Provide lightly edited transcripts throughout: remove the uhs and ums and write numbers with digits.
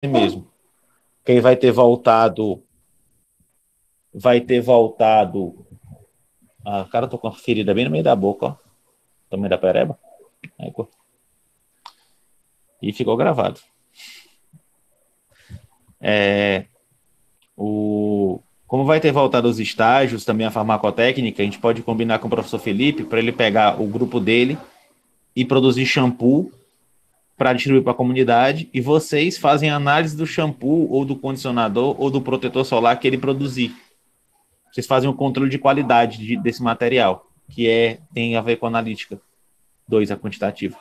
mesmo. Quem vai ter voltado. Cara, eu tô com uma ferida bem no meio da boca, ó. Tamanho da pereba. Aí, e ficou gravado. Como vai ter voltado os estágios, também a farmacotécnica, a gente pode combinar com o professor Felipe para ele pegar o grupo dele e produzir shampoo para distribuir para a comunidade, e vocês fazem análise do shampoo ou do condicionador ou do protetor solar que ele produzir. Vocês fazem um controle de qualidade desse material, que tem a ver com analítica 2, a quantitativa.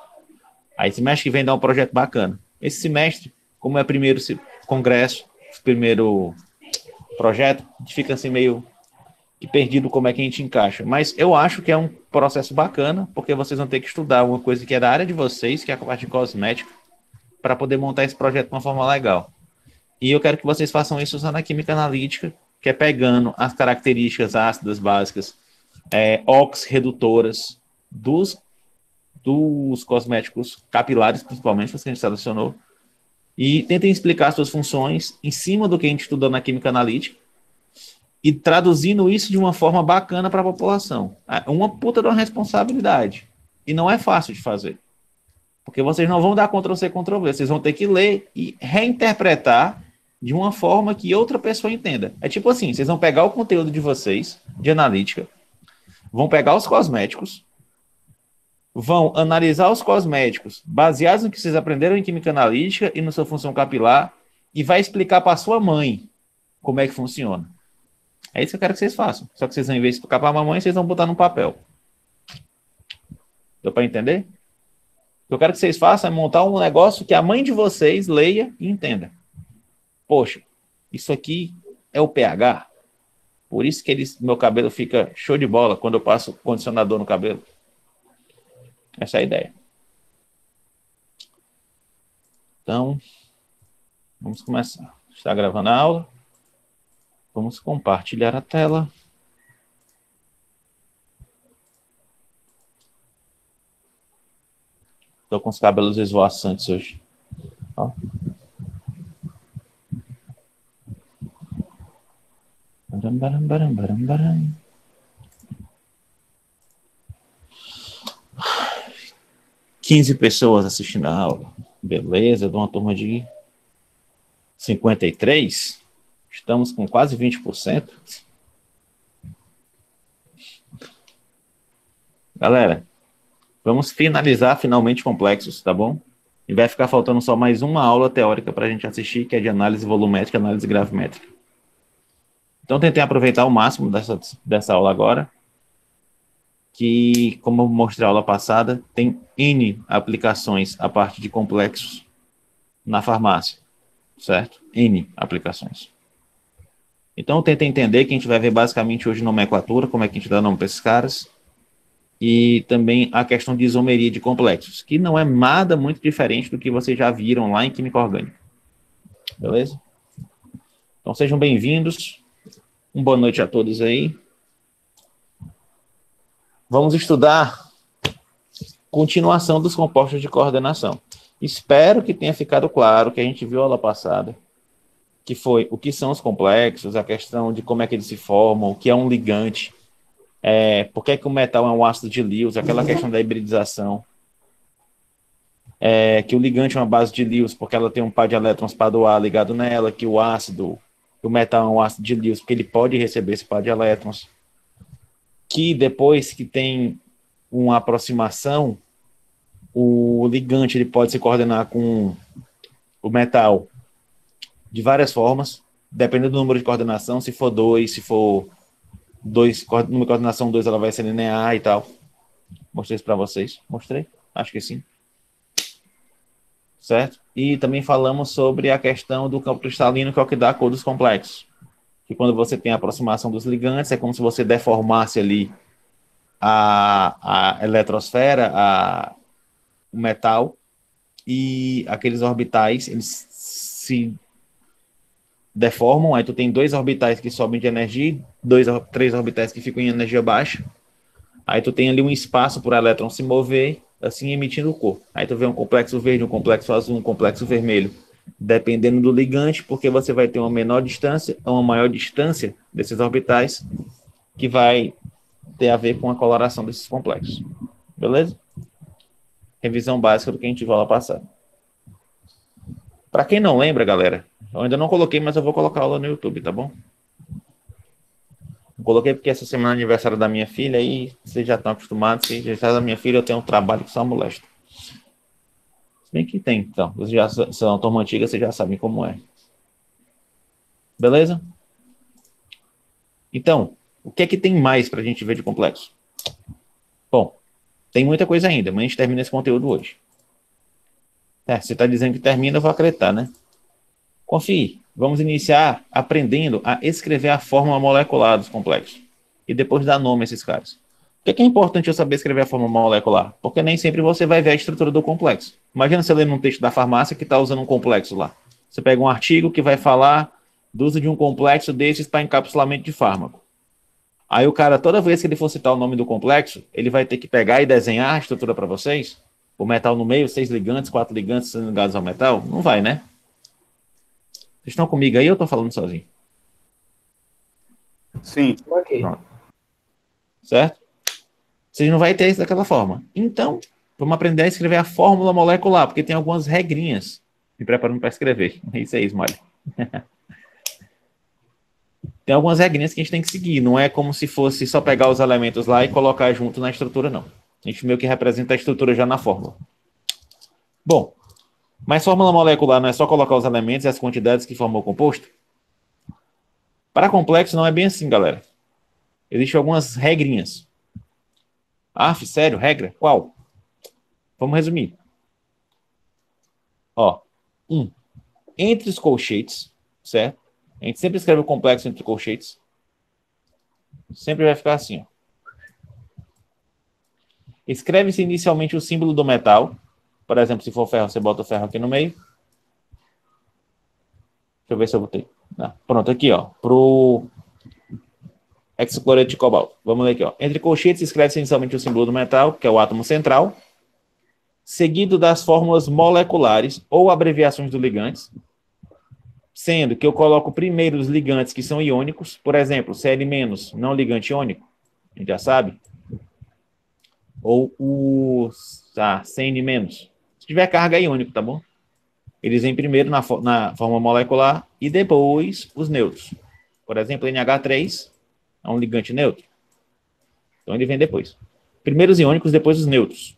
Aí semestre que vem dá um projeto bacana. Esse semestre, como é o primeiro congresso, primeiro projeto, a gente fica assim meio perdido como é que a gente encaixa. Mas eu acho que é um processo bacana, porque vocês vão ter que estudar uma coisa que é da área de vocês, que é a parte de cosmética, para poder montar esse projeto de uma forma legal. E eu quero que vocês façam isso usando a química analítica, que é pegando as características ácidas básicas, oxirredutoras dos cosméticos capilares, principalmente, os que a gente selecionou, e tentem explicar suas funções em cima do que a gente estudou na química analítica, e traduzindo isso de uma forma bacana para a população. É uma puta de uma responsabilidade. E não é fácil de fazer. Porque vocês não vão dar Ctrl-C, Ctrl-V. Vocês vão ter que ler e reinterpretar de uma forma que outra pessoa entenda. É tipo assim, vocês vão pegar o conteúdo de vocês, de analítica, vão pegar os cosméticos, vão analisar os cosméticos baseados no que vocês aprenderam em química analítica e na sua função capilar, e vai explicar para sua mãe como é que funciona. É isso que eu quero que vocês façam. Só que vocês, ao invés de explicar para a mamãe, vocês vão botar no papel. Deu para entender? O que eu quero que vocês façam é montar um negócio que a mãe de vocês leia e entenda. Poxa, isso aqui é o pH. Por isso que meu cabelo fica show de bola quando eu passo condicionador no cabelo. Essa é a ideia. Então, vamos começar. Está gravando a aula. Vamos compartilhar a tela. Estou com os cabelos esvoaçantes hoje. Ó. Baram, baram, baram, baram, baram. 15 pessoas assistindo a aula. Beleza, de uma turma de 53. Estamos com quase 20%. Galera, vamos finalizar finalmente complexos, tá bom? E vai ficar faltando só mais uma aula teórica para a gente assistir, que é de análise volumétrica e análise gravimétrica. Então, tentei aproveitar o máximo dessa aula agora, que, como eu mostrei a aula passada, tem N aplicações a parte de complexos na farmácia, certo? N aplicações. Então, tenta entender que a gente vai ver basicamente hoje nomenclatura, como é que a gente dá nome para esses caras, e também a questão de isomeria de complexos, que não é nada muito diferente do que vocês já viram lá em Química Orgânica. Beleza? Então, sejam bem-vindos. Uma boa noite a todos aí. Vamos estudar continuação dos compostos de coordenação. Espero que tenha ficado claro que a gente viu a aula passada, que foi o que são os complexos, a questão de como é que eles se formam, o que é um ligante, por que o metal é um ácido de Lewis, aquela questão da hibridização, que o ligante é uma base de Lewis porque ela tem um par de elétrons par do A ligado nela, que o metal é um ácido de Lewis porque ele pode receber esse par de elétrons, que depois que tem uma aproximação, o ligante ele pode se coordenar com o metal de várias formas, dependendo do número de coordenação, se for 2, se for 2, número de coordenação 2, ela vai ser linear e tal. Mostrei isso para vocês. Mostrei? Acho que sim. Certo? E também falamos sobre a questão do campo cristalino, que é o que dá a cor dos complexos. Que quando você tem a aproximação dos ligantes, é como se você deformasse ali a eletrosfera, o metal, e aqueles orbitais, eles se deformam, aí tu tem 2 orbitais que sobem de energia, 3 orbitais que ficam em energia baixa, aí tu tem ali um espaço para o elétron se mover, assim emitindo cor. Aí tu vê um complexo verde, um complexo azul, um complexo vermelho. dependendo do ligante, porque você vai ter uma menor distância ou uma maior distância desses orbitais, que vai ter a ver com a coloração desses complexos. Beleza? Revisão básica do que a gente viu lá passada. Para quem não lembra, galera, eu ainda não coloquei, mas eu vou colocar aula no YouTube, tá bom? Eu coloquei porque essa semana é aniversário da minha filha e vocês já estão acostumados. Se já está da minha filha, eu tenho um trabalho que só molesta. Se bem que tem, então. Vocês já são turma antiga, vocês já sabem como é. Beleza? Então, o que é que tem mais para a gente ver de complexo? Bom, tem muita coisa ainda, mas a gente termina esse conteúdo hoje. Você está dizendo que termina, eu vou acreditar, né? Confie. Vamos iniciar aprendendo a escrever a fórmula molecular dos complexos. E depois dar nome a esses caras. Por que é importante eu saber escrever a fórmula molecular? Porque nem sempre você vai ver a estrutura do complexo. Imagina você lendo um texto da farmácia que está usando um complexo lá. Você pega um artigo que vai falar do uso de um complexo desses para encapsulamento de fármaco. Aí o cara, toda vez que ele for citar o nome do complexo, ele vai ter que pegar e desenhar a estrutura para vocês? O metal no meio, 6 ligantes, 4 ligantes ligados ao metal? Não vai, né? Vocês estão comigo aí ou eu estou falando sozinho? Sim. Ok. Pronto. Certo? Vocês não vai ter isso daquela forma. Então, vamos aprender a escrever a fórmula molecular, porque tem algumas regrinhas me preparando para escrever. É isso aí, Smiley. Tem algumas regrinhas que a gente tem que seguir. Não é como se fosse só pegar os elementos lá e colocar junto na estrutura, não. A gente meio que representa a estrutura já na fórmula. Bom, mas fórmula molecular não é só colocar os elementos e as quantidades que formam o composto? Para complexo não é bem assim, galera. Existem algumas regrinhas. Sério? Regra? Qual? Vamos resumir. Ó, entre os colchetes, certo? A gente sempre escreve o complexo entre colchetes. Sempre vai ficar assim, ó. Escreve-se inicialmente o símbolo do metal. Por exemplo, se for ferro, você bota o ferro aqui no meio. Deixa eu ver se eu botei. Pronto, aqui, ó. Pro hexacloreto de cobalto. Vamos ler aqui, ó. Entre colchetes escreve-se inicialmente o símbolo do metal, que é o átomo central, seguido das fórmulas moleculares ou abreviações do ligantes, sendo que eu coloco primeiro os ligantes que são iônicos, por exemplo, Cl- não ligante iônico, a gente já sabe, ou o Cn-. Se tiver carga é iônico, tá bom? Eles vêm primeiro na forma molecular e depois os neutros. Por exemplo, NH3 é um ligante neutro. Então ele vem depois. Primeiro os iônicos, depois os neutros.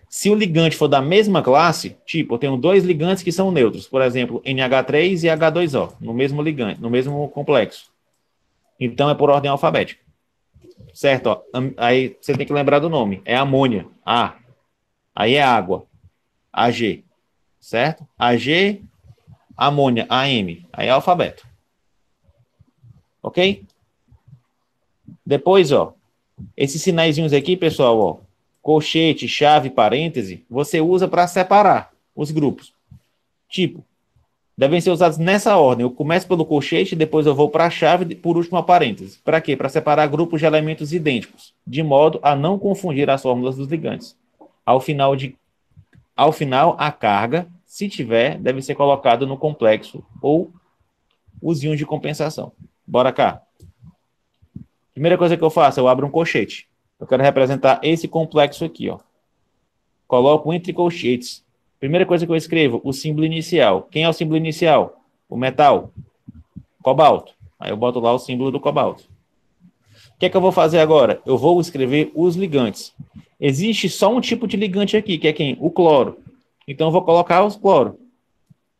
Se o ligante for da mesma classe, tipo, eu tenho dois ligantes que são neutros, por exemplo, NH3 e H2O, no mesmo ligante, no mesmo complexo. Então é por ordem alfabética. Certo? Ó. Aí você tem que lembrar do nome. É amônia, A. Aí é água, AG. Certo? AG, amônia, AM. Aí é alfabeto. Ok? Depois, ó, esses sinaizinhos aqui, pessoal, ó, colchete, chave, parêntese, você usa para separar os grupos. Tipo, devem ser usados nessa ordem. Eu começo pelo colchete, depois eu vou para a chave, por último a parêntese. Para quê? Para separar grupos de elementos idênticos, de modo a não confundir as fórmulas dos ligantes. Ao final, a carga, se tiver, deve ser colocada no complexo ou os íons de compensação. Bora cá. Primeira coisa que eu faço, eu abro um colchete. Eu quero representar esse complexo aqui, ó. Coloco entre colchetes. Primeira coisa que eu escrevo, o símbolo inicial. Quem é o símbolo inicial? O metal. Cobalto. Aí eu boto lá o símbolo do cobalto. O que é que eu vou fazer agora? Eu vou escrever os ligantes. Existe só um tipo de ligante aqui, que é quem? O cloro. Então eu vou colocar os cloro.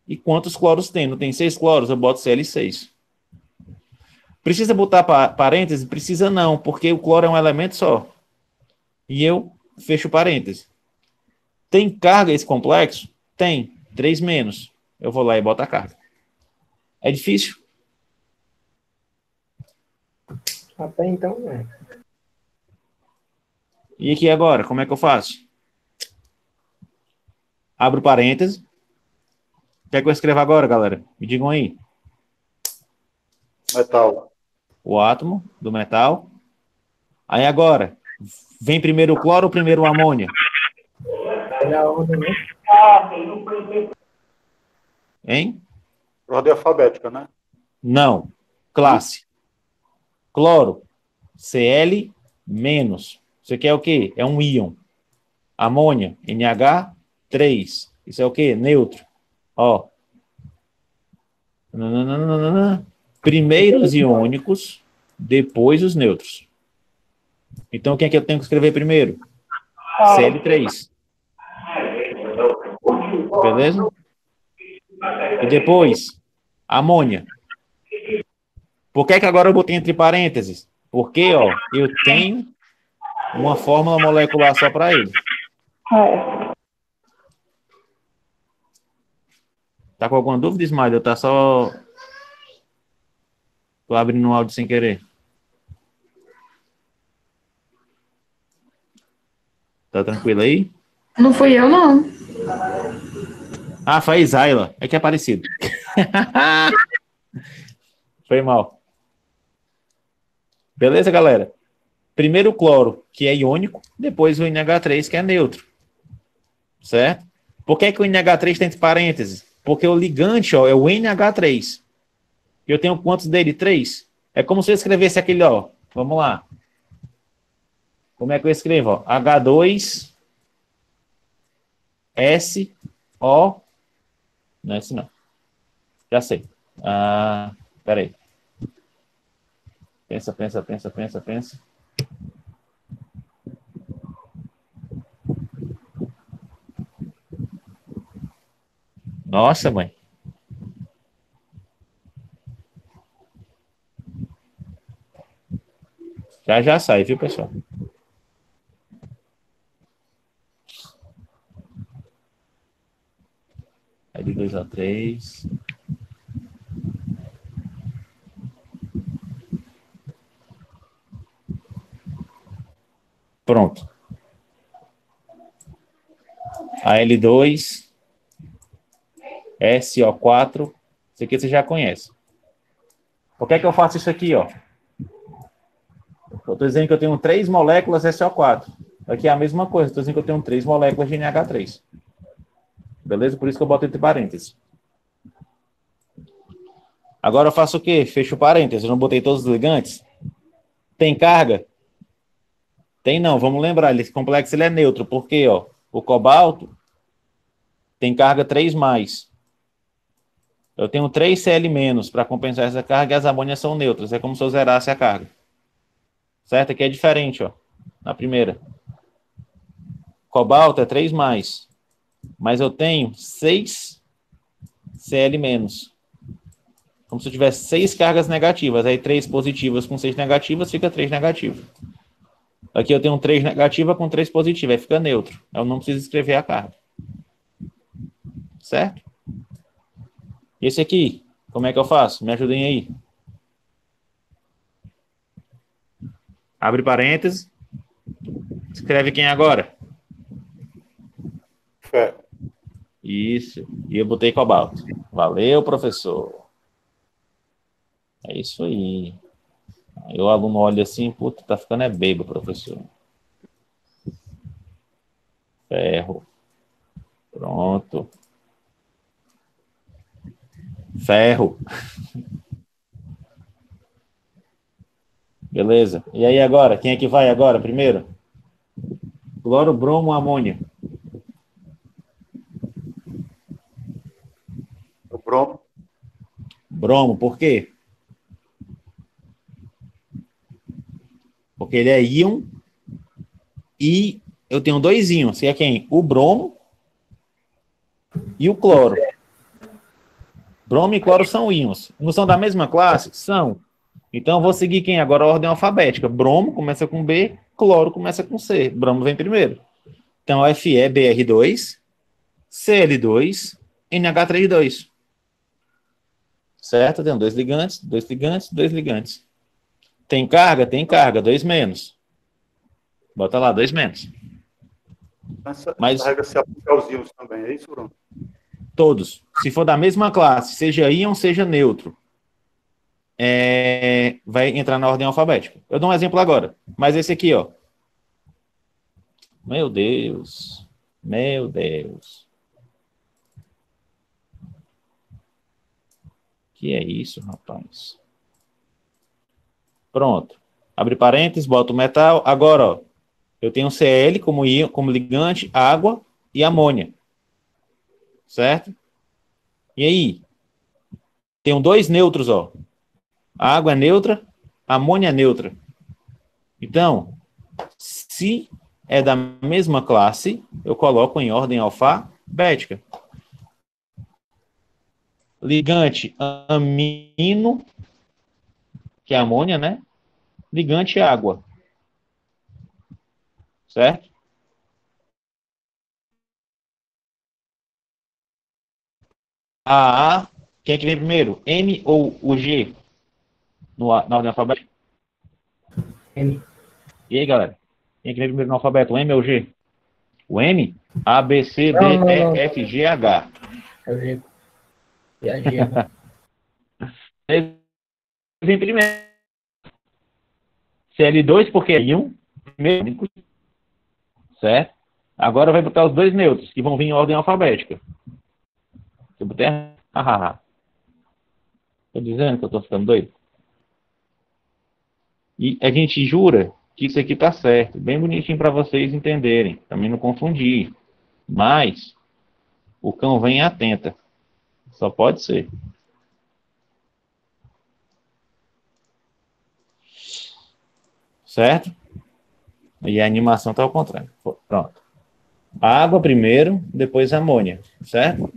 E quantos cloros tem? Não tem 6 cloros? Eu boto Cl6. Precisa botar parêntese? Precisa não, porque o cloro é um elemento só. E eu fecho parêntese. Tem carga esse complexo? Tem. 3 menos. Eu vou lá e boto a carga. É difícil? Até então, né? E aqui agora, como é que eu faço? Abro parêntese. O que é que eu escrevo agora, galera? Me digam aí. Metal. O átomo do metal. Aí agora, vem primeiro o cloro ou primeiro o amônia? Olha a ordem, né? Hein? Ordem alfabética, né? Não. Classe. Cloro. Cl menos. Isso aqui é o quê? É um íon. Amônia. NH3. Isso é o quê? Neutro. Ó. Nananana. Primeiro os iônicos, depois os neutros. Então, quem é que eu tenho que escrever primeiro? Cl3. Beleza? E depois, amônia. Por que agora eu botei entre parênteses? Porque, ó, eu tenho uma fórmula molecular só para ele. Tá com alguma dúvida, Ismael? Tá só... Tô abrindo o áudio sem querer. Tá tranquilo aí? Não fui eu, não. Ah, foi a Isaila. É que é parecido. Foi mal. Beleza, galera? Primeiro o cloro, que é iônico, depois o NH3, que é neutro. Certo? Por que o NH3 tem entre parênteses? Porque o ligante, ó, é o NH3. Eu tenho quantos dele? 3. É como se eu escrevesse aquele, ó. Vamos lá. Como é que eu escrevo? Ó? H2 SO. Não é esse não. Já sei. Peraí. Pensa. Nossa, mãe. Já sai, viu, pessoal? Aí de 2 a 3. Pronto. AL2, SO4. Isso aqui você já conhece. Por que eu faço isso aqui, ó? Eu estou dizendo que eu tenho 3 moléculas SO4. Aqui é a mesma coisa. Estou dizendo que eu tenho 3 moléculas de NH3. Beleza? Por isso que eu boto entre parênteses. Agora eu faço o quê? Fecho parênteses. Eu não botei todos os ligantes. Tem carga? Tem não. Vamos lembrar. Esse complexo ele é neutro. Por quê? Ó? O cobalto tem carga 3+. Eu tenho 3 Cl- para compensar essa carga e as amônias são neutras. É como se eu zerasse a carga. Certo? Aqui é diferente, ó. Na primeira. Cobalto é 3+. Mas eu tenho 6 Cl-. Como se eu tivesse 6 cargas negativas. Aí 3 positivas com 6 negativas, fica 3 negativas. Aqui eu tenho 3 negativa com 3 positiva. Aí fica neutro. Eu não preciso escrever a carga. Certo? E esse aqui, como é que eu faço? Me ajudem aí. Abre parênteses. Escreve quem agora? Fé. Isso. E eu botei cobalto. Valeu, professor. É isso aí. Aí o aluno olha assim, puta, tá ficando bebo, professor. Ferro. Pronto. Ferro. Beleza. E aí agora? Quem é que vai agora primeiro? Cloro, bromo, amônia. O bromo. Bromo, por quê? Porque ele é íon e eu tenho 2 íons, que é quem? O bromo e o cloro. Bromo e cloro são íons. Não são da mesma classe? São. Então eu vou seguir quem? Agora a ordem alfabética. Bromo começa com B, cloro começa com C. Bromo vem primeiro. Então Fe, Br2, Cl2, NH32. Certo? Tem 2 ligantes, 2 ligantes, 2 ligantes. Tem carga? Tem carga, 2-. Bota lá, 2-. Essa Mas regra se aplica aos íons também, é isso, Bruno? todos, se for da mesma classe, seja íon, seja neutro, vai entrar na ordem alfabética. Eu dou um exemplo agora, mas esse aqui, ó. Meu Deus. Meu Deus. Que é isso, rapaz? Pronto. Abre parênteses, bota o metal. Agora, ó, eu tenho Cl como ligante, água e amônia. Certo? E aí? Tenho dois neutros, ó. A água é neutra, a amônia é neutra. Então, se é da mesma classe, eu coloco em ordem alfabética. Ligante amino, que é amônia, né? Ligante água. Certo? A, quem é que vem primeiro? M ou o G? Na ordem alfabética? M. E aí, galera? Quem é que vem primeiro no alfabeto? O M ou o G? O M? A, B, C, D, Não, E, não. F, G, H. É o G. Viajei agora. Ele vem primeiro. CL2 porque é íon. Primeiro, certo? Agora vai botar os dois neutros, que vão vir em ordem alfabética. Se eu botar... Tô dizendo que eu tô ficando doido. E a gente jura que isso aqui tá certo. Bem bonitinho para vocês entenderem. Também não confundir. Mas o cão vem atenta. Só pode ser. Certo? E a animação tá ao contrário. Pronto. A água primeiro, depois a amônia. Certo?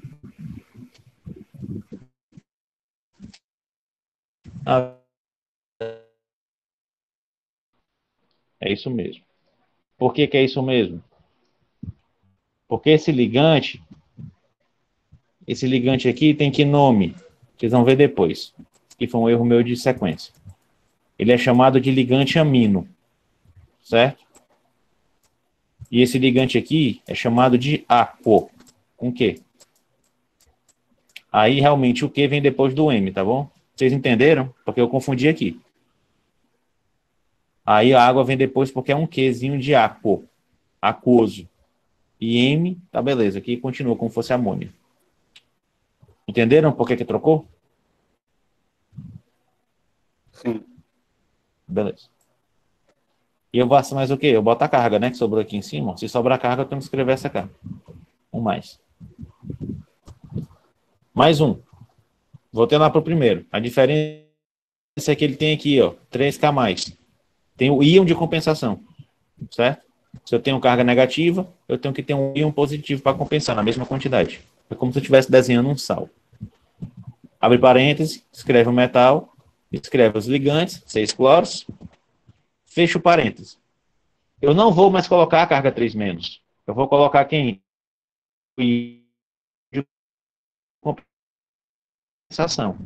É isso mesmo. Por que que é isso mesmo? Porque esse ligante aqui tem que nome? Vocês vão ver depois. Que foi um erro meu de sequência. Ele é chamado de ligante amino. Certo? E esse ligante aqui é chamado de aquo. Com Q. Aí realmente o Q vem depois do M, tá bom? Vocês entenderam? Porque eu confundi aqui. Aí a água vem depois porque é um Qzinho de aquo. Aquoso. E M, tá beleza. Aqui continua como fosse amônia. Entenderam por que trocou? Sim. Beleza. E eu faço mais o quê? Eu boto a carga, né? Que sobrou aqui em cima. Se sobrar carga, eu tenho que escrever essa carga. Um mais. Mais um. Voltei lá para o primeiro. A diferença é que ele tem aqui, ó, 3K mais. Tem o íon de compensação. Certo? Se eu tenho carga negativa, eu tenho que ter um íon positivo para compensar na mesma quantidade. É como se eu estivesse desenhando um sal. Abre parênteses, escreve o metal, escreve os ligantes, 6 cloros, fecha o parênteses. Eu não vou mais colocar a carga 3-. Eu vou colocar quem? O íon de compensação.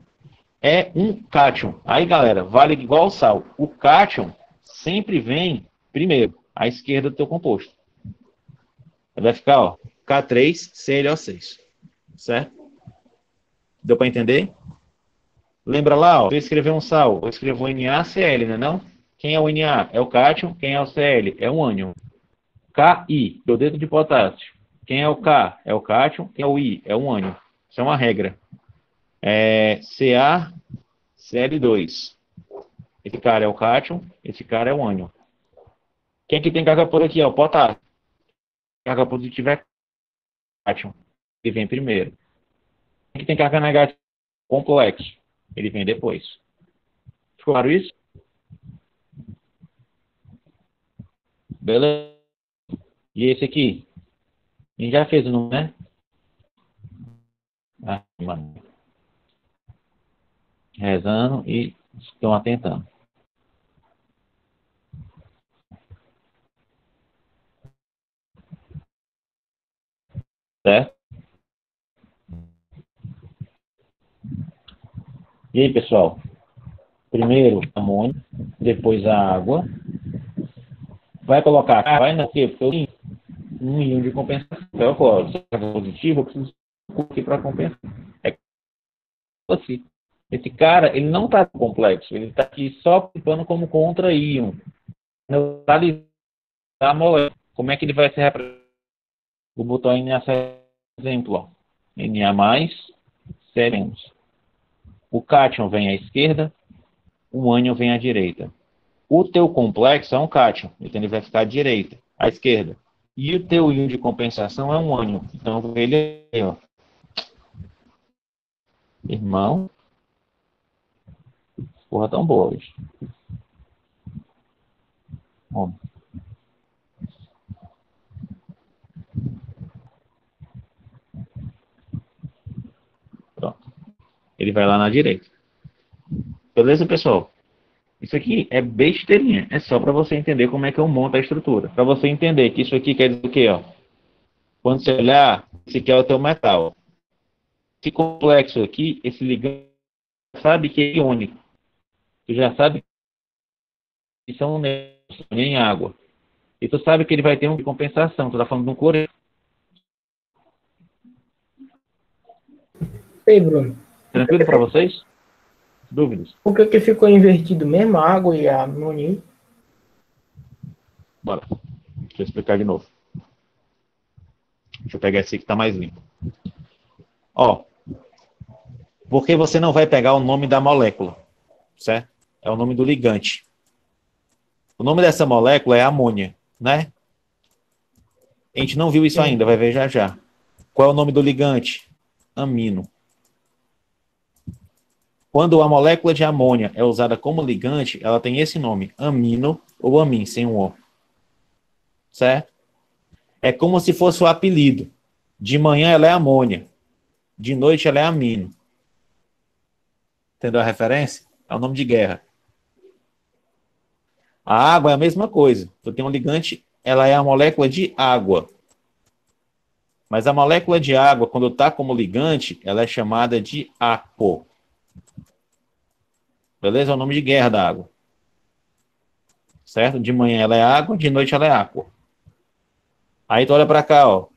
É um cátion. Aí, galera, vale igual ao sal. O cátion sempre vem primeiro, à esquerda do teu composto. Vai ficar, ó, K3ClO6. Certo? Deu para entender? Lembra lá, ó, eu escrevi um sal, eu escrevo NaCl, né não? Quem é o Na? É o cátion. Quem é o Cl? É o ânion. Ki, iodeto de potássio. Quem é o K? É o cátion. Quem é o I? É o ânion. Isso é uma regra. CaCl2. Esse cara é o cátion, esse cara é o ânion. Quem que tem carga por aqui? É o potássio. Carga positiva é cátion. Ele vem primeiro. Quem que tem carga negativa? Complexo. Ele vem depois. Ficou claro isso? Beleza? E esse aqui? A gente já fez o nome, né? Ah, mano. Rezando e estão atentando. Certo? E aí, pessoal? Primeiro amônio, depois a água. Vai colocar, vai nascer, porque eu tenho um íon de compensação. Então, eu coloco, se é positivo, eu preciso aqui para compensar. É assim. Esse cara, ele não está complexo, ele está aqui só participando como contra-íon. Neutralizar a molécula. Como é que ele vai ser representado? Vou botar Na, exemplo, ó. Na mais, C menos. O cátion vem à esquerda, o ânion vem à direita. O teu complexo é um cátion, então ele vai ficar à direita, à esquerda. E o teu íon de compensação é um ânion. Então ele é, ó. Irmão, porra tão boa hoje. Ó. Pronto. Ele vai lá na direita. Beleza, pessoal? Isso aqui é besteirinha. É só para você entender como é que eu monto a estrutura. Para você entender que isso aqui quer dizer o quê, ó? Quando você olhar, esse aqui é o teu metal. Esse complexo aqui, esse ligando, sabe que é iônico. Tu já sabe que são em água. E tu sabe que ele vai ter uma compensação. Tu tá falando de um cloreto. Ei, Bruno, Tranquilo para vocês? Dúvidas? por que que ficou invertido mesmo a água e a amônia? Bora. Deixa eu explicar de novo. Deixa eu pegar esse aqui que tá mais limpo. Ó. Porque você não vai pegar o nome da molécula, certo? É o nome do ligante. O nome dessa molécula é amônia, né? A gente não viu isso ainda, vai ver já já. Qual é o nome do ligante? Amino. Quando a molécula de amônia é usada como ligante, ela tem esse nome, amino ou amin, sem um O. Certo? É como se fosse o apelido. De manhã ela é amônia, de noite ela é amino. Entendeu a referência? É o nome de guerra. A água é a mesma coisa. Tu tem um ligante, ela é a molécula de água. Mas a molécula de água, quando está como ligante, ela é chamada de aquo. Beleza? É o nome de guerra da água. Certo? De manhã ela é água, de noite ela é aqua. Aí tu olha para cá, ó.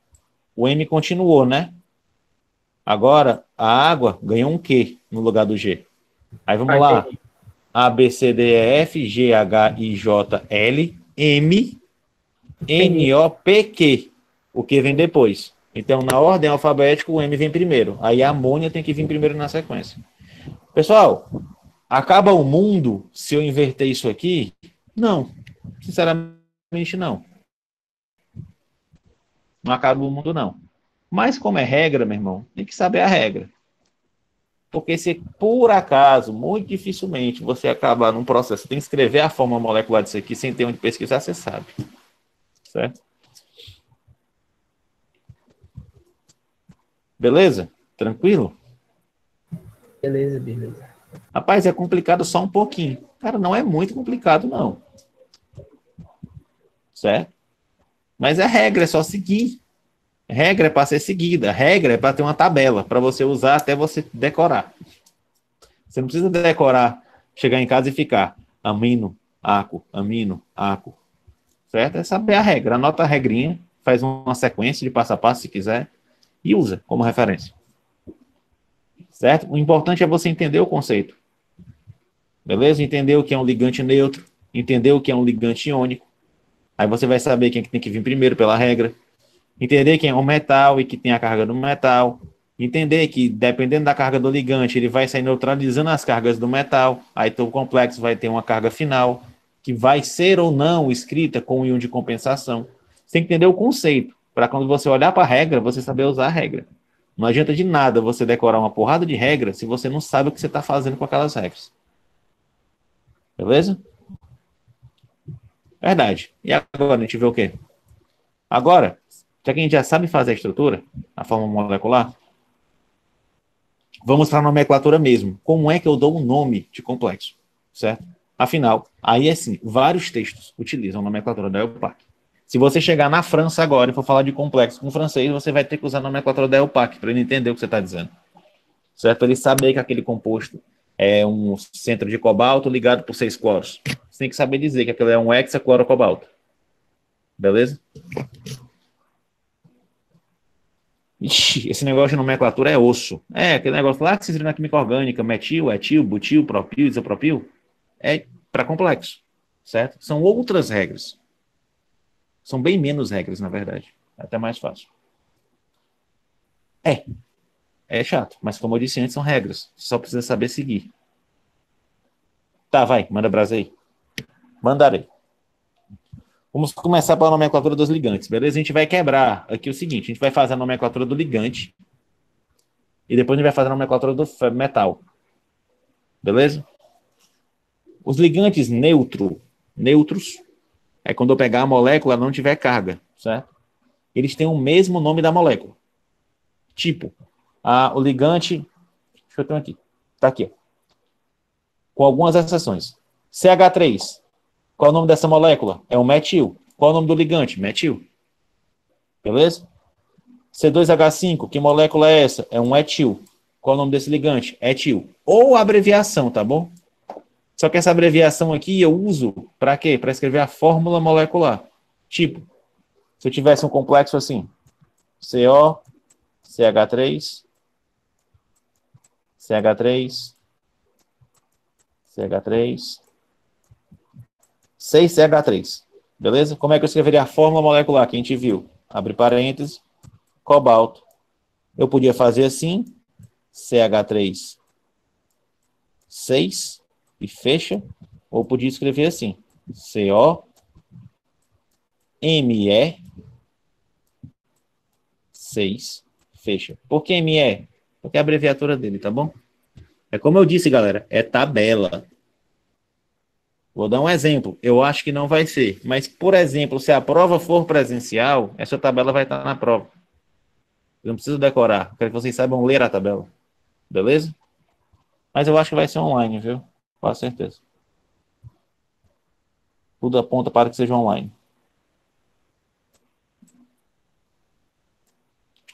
O M continuou, né? Agora, a água ganhou um Q no lugar do G. Aí vamos lá. A, B, C, D, E, F, G, H, I, J, L, M, N, O, P, Q. O Q vem depois. Então, na ordem alfabética, o M vem primeiro. Aí a amônia tem que vir primeiro na sequência. Pessoal, acaba o mundo se eu inverter isso aqui? Não. Sinceramente, não. Não acaba o mundo, não. Mas como é regra, meu irmão, tem que saber a regra. Porque se por acaso, muito dificilmente, você acabar num processo, tem que escrever a forma molecular disso aqui sem ter onde pesquisar, você sabe. Certo? Beleza? Tranquilo? Beleza, beleza. Rapaz, é complicado só um pouquinho. Cara, não é muito complicado, não. Certo? Mas é regra, é só seguir. Regra é para ser seguida. Regra é para ter uma tabela, para você usar até você decorar. Você não precisa decorar, chegar em casa e ficar amino, aco, amino, aco. Certo? É saber a regra. Anota a regrinha, faz uma sequência de passo a passo, se quiser, e usa como referência. Certo? O importante é você entender o conceito. Beleza? Entender o que é um ligante neutro, entender o que é um ligante iônico. Aí você vai saber quem é que tem que vir primeiro pela regra. Entender quem é um metal e que tem a carga do metal. Entender que, dependendo da carga do ligante, ele vai sair neutralizando as cargas do metal. Aí todo complexo vai ter uma carga final, que vai ser ou não escrita com um íon de compensação. Você tem que entender o conceito, para quando você olhar para a regra, você saber usar a regra. Não adianta de nada você decorar uma porrada de regra se você não sabe o que você está fazendo com aquelas regras. Beleza? Verdade. E agora, a gente vê o quê? Agora, já que a gente já sabe fazer a estrutura, a forma molecular, vamos para a nomenclatura mesmo. Como é que eu dou um nome de complexo? Certo? Afinal, aí assim, vários textos utilizam a nomenclatura da EUPAC. Se você chegar na França agora e for falar de complexo com francês, você vai ter que usar a nomenclatura da EUPAC para ele entender o que você está dizendo. Certo? Para ele saber que aquele composto é um centro de cobalto ligado por 6 cloros. Você tem que saber dizer que aquilo é um hexaclorocobalto. Beleza? Ixi, esse negócio de nomenclatura é osso. É, aquele negócio lá que se vê na química orgânica, metil, etil, butil, propil, isopropil, é para complexo, certo? São outras regras. São bem menos regras, na verdade. É até mais fácil. É É chato, mas como eu disse antes, são regras. Você só precisa saber seguir. Tá, vai, manda brasa aí. Mandarei. Vamos começar pela nomenclatura dos ligantes, beleza? A gente vai quebrar aqui o seguinte, a gente vai fazer a nomenclatura do ligante e depois a gente vai fazer a nomenclatura do metal. Beleza? Os ligantes neutros, é quando eu pegar a molécula e não tiver carga, certo? Eles têm o mesmo nome da molécula. Tipo, o ligante, deixa eu ter aqui, tá aqui, ó. Com algumas exceções. CH3, qual é o nome dessa molécula? É um metil. Qual é o nome do ligante? Metil. Beleza? C2H5, que molécula é essa? É um etil. Qual é o nome desse ligante? Etil. Ou abreviação, tá bom? Só que essa abreviação aqui eu uso para quê? Para escrever a fórmula molecular. Tipo, se eu tivesse um complexo assim, CO, CH3, CH3, CH3, 6CH3. Beleza? Como é que eu escreveria a fórmula molecular que a gente viu? Abre parênteses, cobalto. Eu podia fazer assim, CH3, 6, e fecha, ou podia escrever assim, CO, ME, 6, fecha. Por que ME? Porque é a abreviatura dele, tá bom? É como eu disse, galera, é tabela. Vou dar um exemplo. Eu acho que não vai ser. Mas, por exemplo, se a prova for presencial, essa tabela vai estar na prova. Eu não preciso decorar. Eu quero que vocês saibam ler a tabela. Beleza? Mas eu acho que vai ser online, viu? Com certeza. Tudo aponta para que seja online.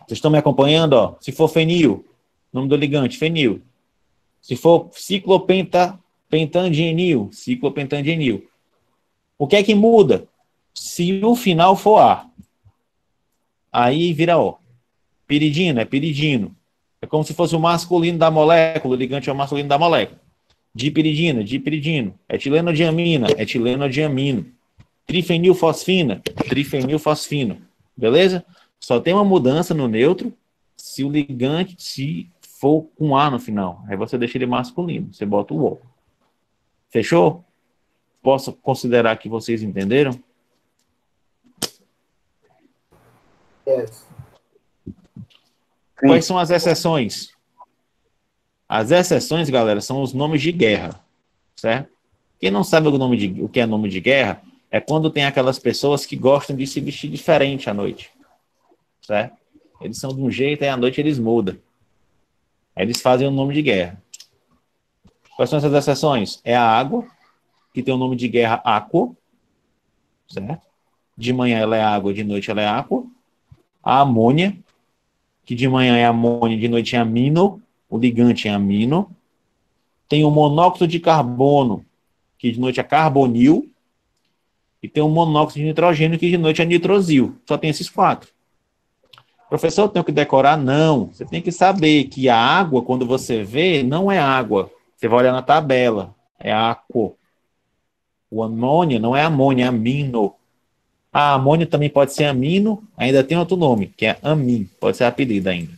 Vocês estão me acompanhando? Ó? Se for fenil, nome do ligante, fenil. Se for ciclopentandienil, ciclopentandienil. O que é que muda? Se o final for A, aí vira O. Piridina é piridino. É como se fosse o masculino da molécula, o ligante é o masculino da molécula. Dipiridina, dipiridino. Etilenodiamina, etilenodiamino. Trifenilfosfina, trifenilfosfino. Beleza? Só tem uma mudança no neutro se o ligante se for com A no final. Aí você deixa ele masculino. Você bota o O. Fechou? Posso considerar que vocês entenderam? Yes. Quais são as exceções? As exceções, galera, são os nomes de guerra. Certo? Quem não sabe o que é nome de guerra é quando tem aquelas pessoas que gostam de se vestir diferente à noite. Certo? Eles são de um jeito e à noite eles mudam. Aí eles fazem o nome de guerra. Quais são essas exceções? É a água, que tem o nome de guerra aquo, certo? De manhã ela é água, de noite ela é aquo. A amônia, que de manhã é amônia, de noite é amino, o ligante é amino. Tem o monóxido de carbono, que de noite é carbonil. E tem o monóxido de nitrogênio, que de noite é nitrosil. Só tem esses 4. Professor, eu tenho que decorar? Não. Você tem que saber que a água, quando você vê, não é água. Você vai olhar na tabela. É aquo. O amônia não é amônia, é amino. A amônia também pode ser amino, ainda tem outro nome, que é amin. Pode ser apelido ainda.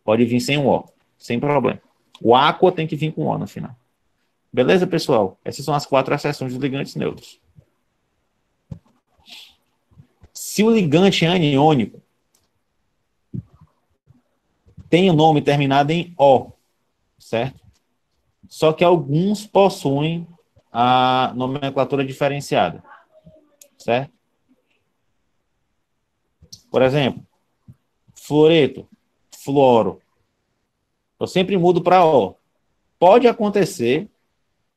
Pode vir sem um O, sem problema. O aqua tem que vir com O no final. Beleza, pessoal? Essas são as 4 exceções dos ligantes neutros. Se o ligante é aniônico, tem o nome terminado em O, certo? Só que alguns possuem a nomenclatura diferenciada, certo? Por exemplo, fluoreto, fluoro. Eu sempre mudo para O. Pode acontecer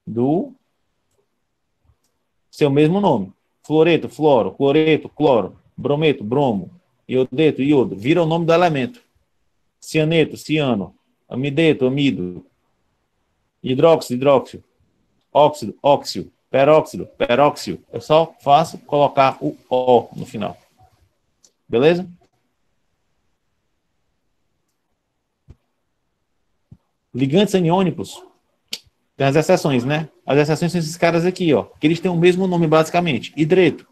do seu mesmo nome. Fluoreto, fluoro, cloreto, cloro, brometo, bromo, iodeto, iodo. Vira o nome do elemento. Cianeto, ciano, amideto, amido, hidróxido, hidróxido, óxido, óxido, peróxido, peróxido. Eu só faço colocar o O no final. Beleza? Ligantes aniônicos, tem as exceções, né? As exceções são esses caras aqui, ó, que eles têm o mesmo nome basicamente. Hidreto,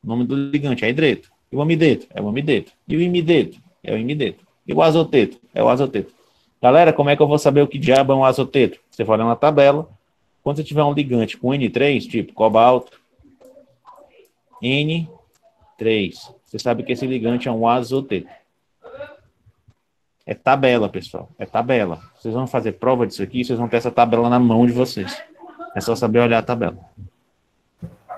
o nome do ligante é hidreto. E o amideto é o amideto. E o imideto é o imideto. E o azoteto? É o azoteto. Galera, como é que eu vou saber o que diabo é um azoteto? Você vai olhar na tabela. Quando você tiver um ligante com N3, tipo cobalto, N3, você sabe que esse ligante é um azoteto. É tabela, pessoal. É tabela. Vocês vão fazer prova disso aqui, vocês vão ter essa tabela na mão de vocês. É só saber olhar a tabela.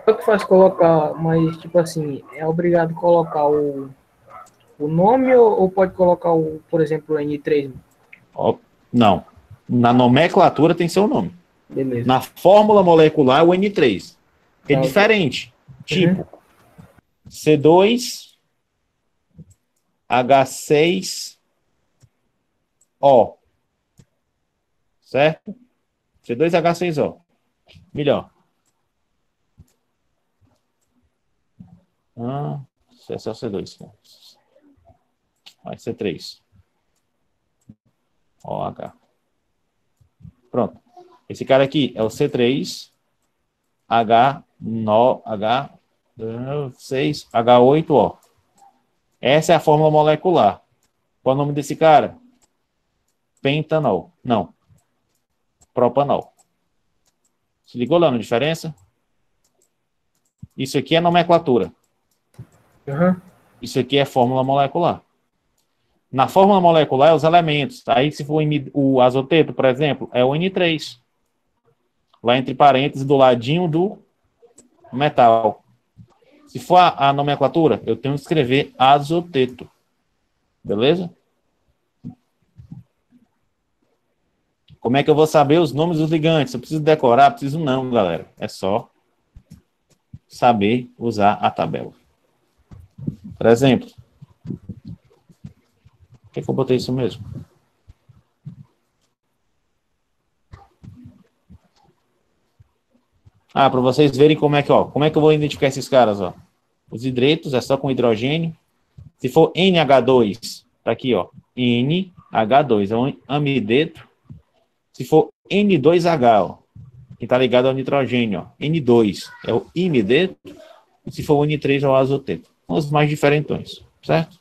O que faz colocar, mas tipo assim, é obrigado a colocar o nome ou pode colocar, por exemplo, o N3? Ó, não. Na nomenclatura tem seu nome. Beleza. Na fórmula molecular é o N3. Que é Tá, diferente. Tipo, C2, H6O. Certo? C2H6O. Melhor. Esse é o C2. Vai ser 3. OH. Pronto. Esse cara aqui é o C3, H6, H8O. Essa é a fórmula molecular. Qual é o nome desse cara? Pentanol. Não. Propanol. Se ligou lá na diferença? Isso aqui é nomenclatura. Isso aqui é fórmula molecular. Na fórmula molecular é os elementos. Aí, se for o azoteto, por exemplo, é o N3. Lá entre parênteses, do ladinho do metal. Se for a nomenclatura, eu tenho que escrever azoteto. Beleza? Como é que eu vou saber os nomes dos ligantes? Eu preciso decorar? Preciso não, galera. É só saber usar a tabela. Por exemplo, por que eu botei isso mesmo? Para vocês verem como é que eu vou identificar esses caras, ó. Os hidretos é só com hidrogênio. Se for NH2, tá aqui, ó. NH2 é um amideto. Se for N2H, ó, que tá ligado ao nitrogênio, ó. N2 é o imideto. E se for o N3 é o azoteto. São os mais diferentões, certo?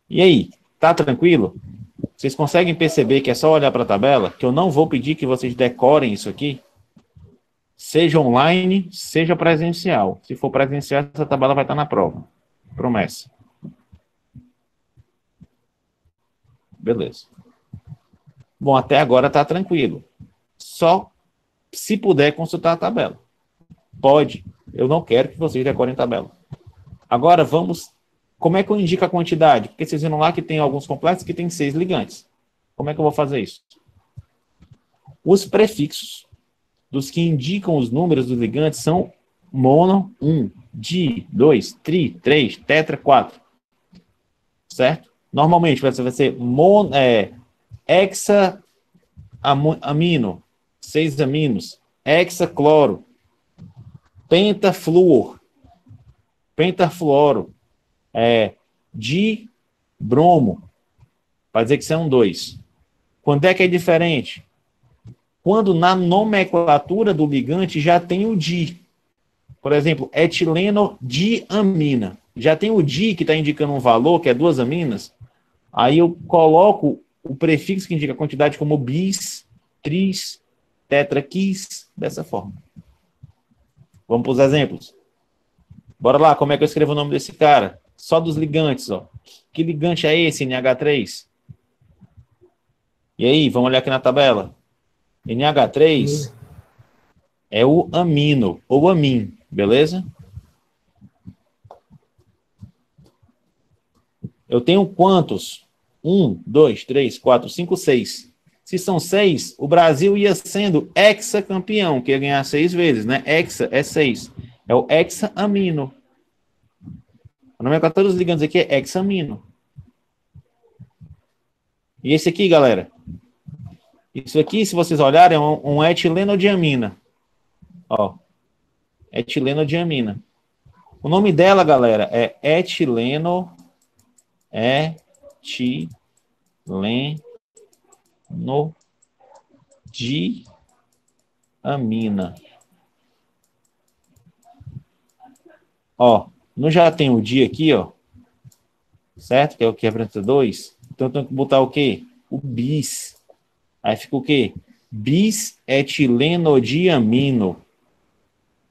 E aí, tá tranquilo? Vocês conseguem perceber que é só olhar para a tabela? Que eu não vou pedir que vocês decorem isso aqui? Seja online, seja presencial. Se for presencial, essa tabela vai estar na prova. Promessa. Beleza. Bom, até agora tá tranquilo. Só se puder consultar a tabela. Pode. Eu não quero que vocês decorem a tabela. Agora vamos... Como é que eu indico a quantidade? Porque vocês viram lá que tem alguns complexos que tem 6 ligantes. Como é que eu vou fazer isso? Os prefixos dos que indicam os números dos ligantes são mono, 1, di, 2, tri, 3, tetra, 4. Certo? Normalmente vai ser hexa amino, 6 aminos, hexacloro, pentafluor, pentafluoro, dibromo, para dizer que são 2. Quando é que é diferente? Quando na nomenclatura do ligante já tem o di. Por exemplo, etileno-diamina. Já tem o di que está indicando um valor, que é 2 aminas. Aí eu coloco o prefixo que indica a quantidade como bis, tris, tetraquis, dessa forma. Vamos para os exemplos. Bora lá, como é que eu escrevo o nome desse cara? Só dos ligantes, ó. Que ligante é esse, NH3? E aí, vamos olhar aqui na tabela. NH3 é o amino, ou amin, beleza? Eu tenho quantos? 1, 2, 3, 4, 5, 6. Se são 6, o Brasil ia sendo hexacampeão, que ia ganhar 6 vezes, né? Hexa é 6. É o hexaamino. A nomenclatura dos ligantes aqui é hexamino. E esse aqui, galera? Isso aqui, se vocês olharem, é um etilenodiamina. Ó. Etilenodiamina. O nome dela, galera, é etilenodiamina. Ó, não já tem o dia aqui, ó. certo? Que é o que representa 2. Então eu tenho que botar o quê? O bis. Aí fica o quê? Bis-etilenodiamino.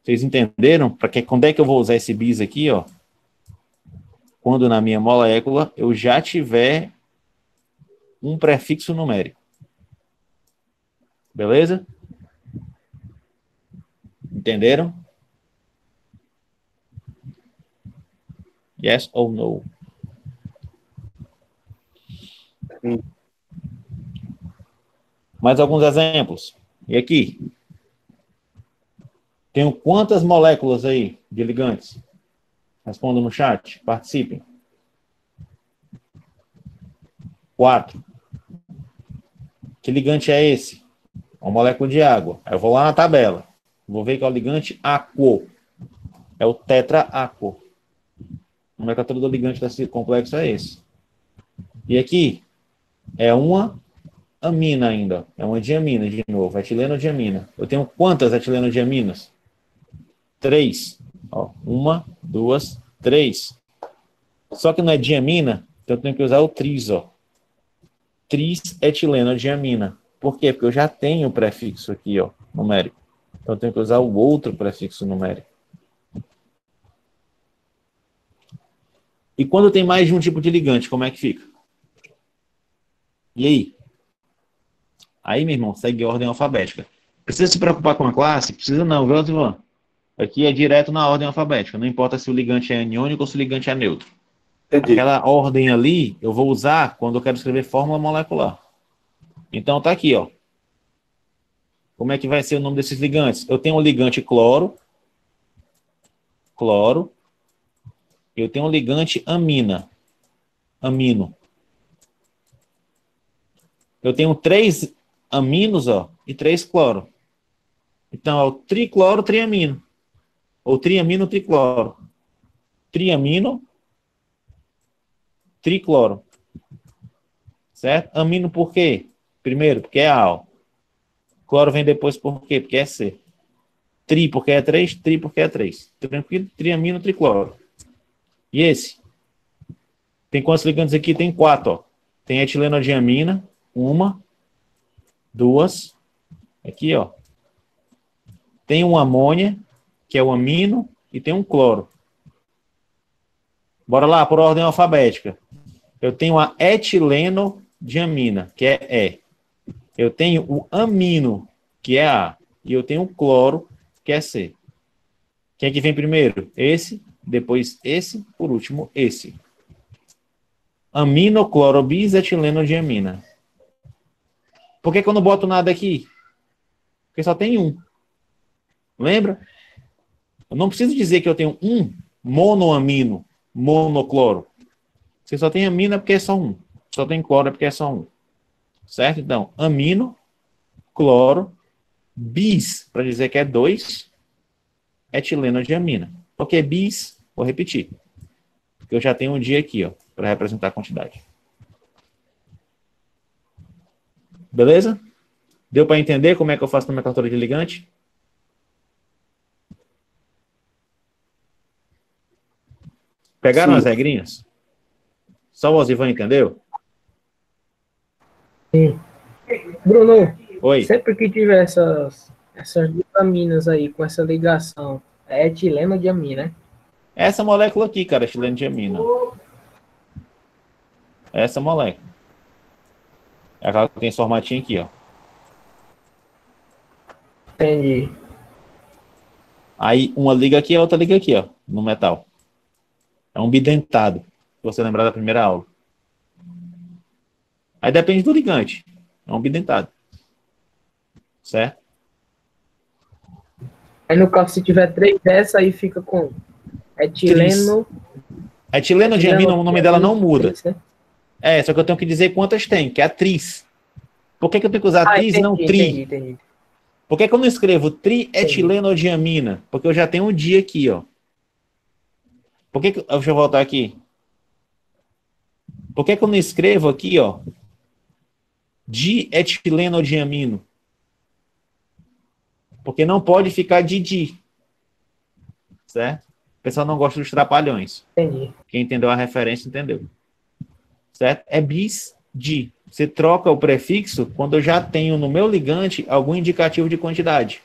Vocês entenderam? Para que quando é que eu vou usar esse bis aqui, ó? Quando na minha molécula eu já tiver um prefixo numérico. Beleza? Entenderam? Yes ou no? Sim. Mais alguns exemplos. E aqui? Tenho quantas moléculas aí de ligantes? Respondam no chat. Participem. 4. Que ligante é esse? Uma molécula de água. Aí eu vou lá na tabela. Vou ver que é o ligante aquo. É o tetra-aquo. A nomenclatura do ligante desse complexo é esse. E aqui é uma amina ainda. É uma diamina de novo. Etilenodiamina. Eu tenho quantas etilenodiaminas? 3. Ó, 1, 2, 3. Só que não é diamina, então eu tenho que usar o tris, ó. Tris-etilenodiamina. Por quê? Porque eu já tenho o prefixo aqui, ó, numérico. Então eu tenho que usar o outro prefixo numérico. E quando tem mais de um tipo de ligante, como é que fica? E aí? Aí, meu irmão, segue a ordem alfabética. Precisa se preocupar com a classe? Precisa não, viu, Ivan? Aqui é direto na ordem alfabética. Não importa se o ligante é aniônico ou se o ligante é neutro. Entendi. Aquela ordem ali, eu vou usar quando eu quero escrever fórmula molecular. Então, tá aqui, ó. Como é que vai ser o nome desses ligantes? Eu tenho um ligante cloro. Cloro. Eu tenho um ligante amina. Amino. Eu tenho 3 aminos, ó, e 3 cloro. Então, é o tricloro, triamino. Ou triamino, tricloro. Triamino, tricloro. Certo? Amino por quê? Primeiro, porque é A. Cloro vem depois por quê? Porque é C. Tri porque é 3, tri porque é 3. Tranquilo? Triamino, tricloro. E esse? Tem quantos ligantes aqui? Tem 4, ó. Tem etilenodiamina, 1, 2. Aqui, ó. Tem um amônia, que é o amino, e tem um cloro. Bora lá, por ordem alfabética. Eu tenho a etilenodiamina, que é E. Eu tenho o amino, que é A. E eu tenho o cloro, que é C. Quem é que vem primeiro? Esse, depois esse, por último esse. Aminoclorobisetilenodeamina. Por que eu não boto nada aqui? Porque só tem um. Lembra? Eu não preciso dizer que eu tenho um monoamino, monocloro. Se só tem amina é porque é só um. Só tem cloro é porque é só um. Certo? Então, amino, cloro, bis, para dizer que é 2, etilenodiamina. Por que bis? Vou repetir. Porque eu já tenho um dia aqui, ó, para representar a quantidade. Beleza? Deu para entender como é que eu faço nomenclatura de ligante? Pegaram Sim. as regrinhas? Só o Osivan entendeu? Bruno, Oi. sempre que tiver essas vitaminas aí com essa ligação, é etilenodiamina, né? Essa molécula aqui, cara, etilenodiamina. Essa molécula. É aquela que tem esse formatinho aqui, ó. Entendi. Aí uma liga aqui e a outra liga aqui, ó, no metal. É um bidentado. Se você lembrar da primeira aula. Aí depende do ligante. É um bidentado. Certo? Aí no caso, se tiver 3 dessa, aí fica com etileno. A etilenodiamina, o nome dela não muda. Né? É, só que eu tenho que dizer quantas tem, que é a tris. Por que eu tenho que usar tris e não tri? Entendi. Por que eu não escrevo trietilenodiamina? Porque eu já tenho um dia aqui, ó. Deixa eu voltar aqui. Por que eu não escrevo aqui, ó, dietilenodiamino? Porque não pode ficar di. Certo? O pessoal não gosta dos trapalhões. Entendi. Quem entendeu a referência, entendeu. certo? É bis di. Você troca o prefixo quando eu já tenho no meu ligante algum indicativo de quantidade,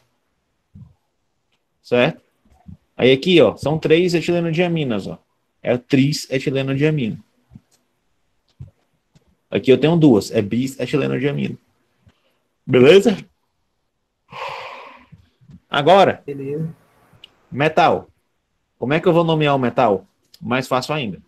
certo? Aí aqui, ó, são 3 etilenodiaminas, ó. É o tris-etilenodiamina. Aqui eu tenho 2, é bis-etilenodiamina. Beleza? Agora, Beleza. metal. Como é que eu vou nomear o metal? Mais fácil ainda.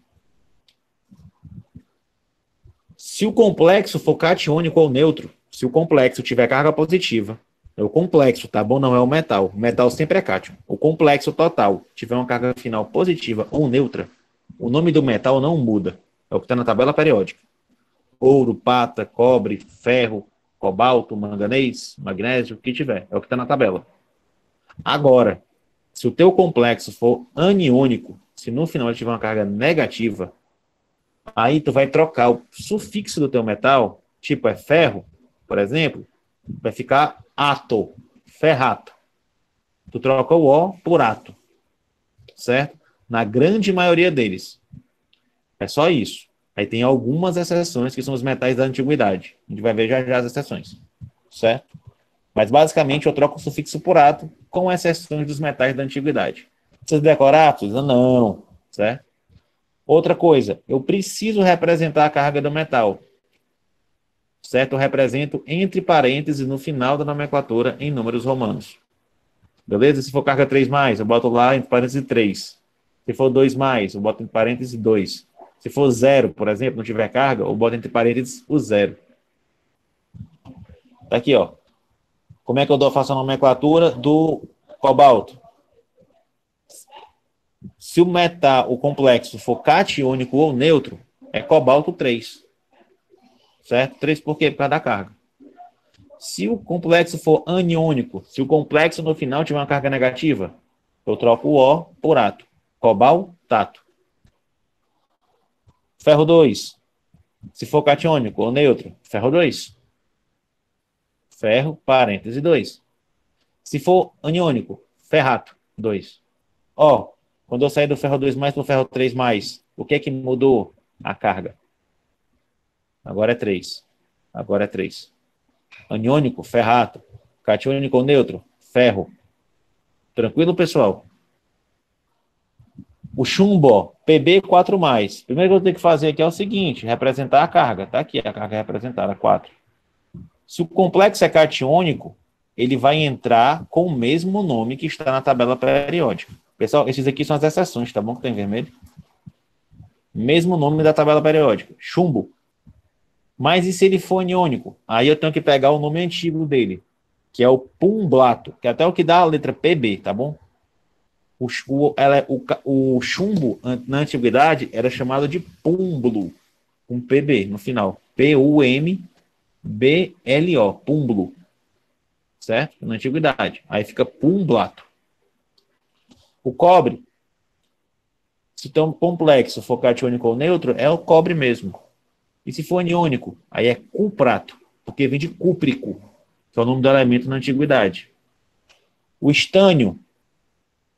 Se o complexo for catiônico ou neutro, se o complexo tiver carga positiva, é o complexo, tá bom? Não é o metal. O metal sempre é cátion. O complexo total tiver uma carga final positiva ou neutra, o nome do metal não muda. É o que está na tabela periódica. Ouro, prata, cobre, ferro, cobalto, manganês, magnésio, o que tiver. É o que está na tabela. Agora, se o teu complexo for aniônico, se no final ele tiver uma carga negativa, aí tu vai trocar o sufixo do teu metal, tipo é ferro, por exemplo, vai ficar ato, ferrato. Tu troca o O por ato, certo? Na grande maioria deles. É só isso. Aí tem algumas exceções que são os metais da antiguidade. A gente vai ver já já as exceções, certo? Mas basicamente eu troco o sufixo por ato, com exceções dos metais da antiguidade. Precisa decorar? Precisa não, certo? Outra coisa, eu preciso representar a carga do metal, certo? Eu represento entre parênteses no final da nomenclatura em números romanos. Beleza? Se for carga 3+, eu boto lá entre parênteses 3. Se for 2+, eu boto entre parênteses 2. Se for 0, por exemplo, não tiver carga, eu boto entre parênteses o 0. Tá aqui, ó. Como é que eu faço a nomenclatura do cobalto? Se o metal, o complexo for catiônico ou neutro, é cobalto 3. Certo? 3 por quê? Por causa da carga. Se o complexo for aniônico, se o complexo no final tiver uma carga negativa, eu troco o O por ato. Cobaltato. Ferro 2. Se for catiônico ou neutro, ferro 2. Ferro, parêntese 2. Se for aniônico, ferrato 2. Ó, quando eu sair do ferro 2+ para o ferro 3+, o que é que mudou? A carga. Agora é 3. Agora é 3. Aniônico, ferrato. Catiônico ou neutro, ferro. Tranquilo, pessoal? O chumbo, Pb4+. Primeiro que eu tenho que fazer aqui é o seguinte, representar a carga. Tá aqui a carga representada, 4. Se o complexo é catiônico, ele vai entrar com o mesmo nome que está na tabela periódica. Pessoal, esses aqui são as exceções, tá bom? Que tem em vermelho. Mesmo nome da tabela periódica, chumbo. Mas e se ele for aniônico? Aí eu tenho que pegar o nome antigo dele, que é o pumblato, que é até o que dá a letra PB, tá bom? O chumbo, na antiguidade, era chamado de púmbulo, com PB no final. Pumblo, púmbulo. Certo? Na antiguidade. Aí fica pumblato. O cobre, se tem um complexo for catiônico ou neutro, é o cobre mesmo. E se for aniônico, aí é cuprato, porque vem de cúprico, que é o nome do elemento na antiguidade. O estânio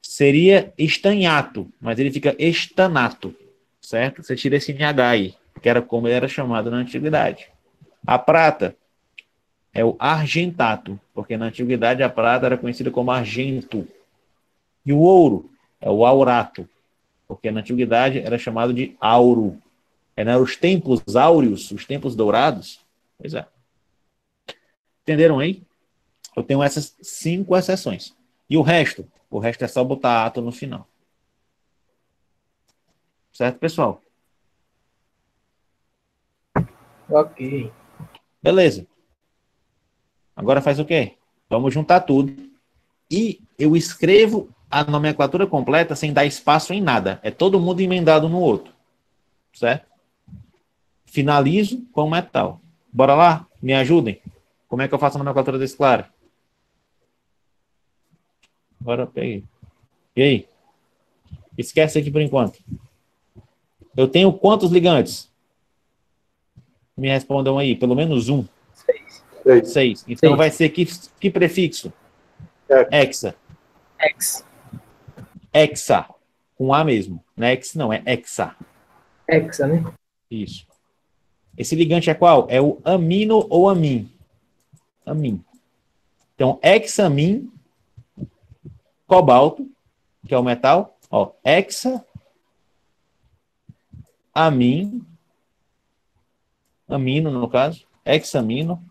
seria estanhato, mas ele fica estanato, certo? Você tira esse NH aí, que era como ele era chamado na antiguidade. A prata é o argentato, porque na antiguidade a prata era conhecida como argento. E o ouro é o aurato, porque na antiguidade era chamado de auro. Eram os templos áureos, os templos dourados. Pois é. Entenderam aí? Eu tenho essas 5 exceções. E o resto? O resto é só botar ato no final. Certo, pessoal? Ok. Beleza. Agora faz o quê? Vamos juntar tudo. E eu escrevo a nomenclatura completa sem dar espaço em nada. É todo mundo emendado no outro. Certo? Finalizo com o metal. Bora lá? Me ajudem. Como é que eu faço a nomenclatura desse claro? Agora eu peguei. E aí? Esquece aqui por enquanto. Eu tenho quantos ligantes? Me respondam aí. Pelo menos um. 6. 6. Então 6. vai ser que prefixo? Hexa. Hex. Hexa. Com A mesmo. Não é hex, não. É hexa. Hexa, né? Isso. Esse ligante é qual? É o amino ou amin. Amin. Então, hexamin, cobalto, que é o metal. Ó, hexamin, amino no caso. Hexamino,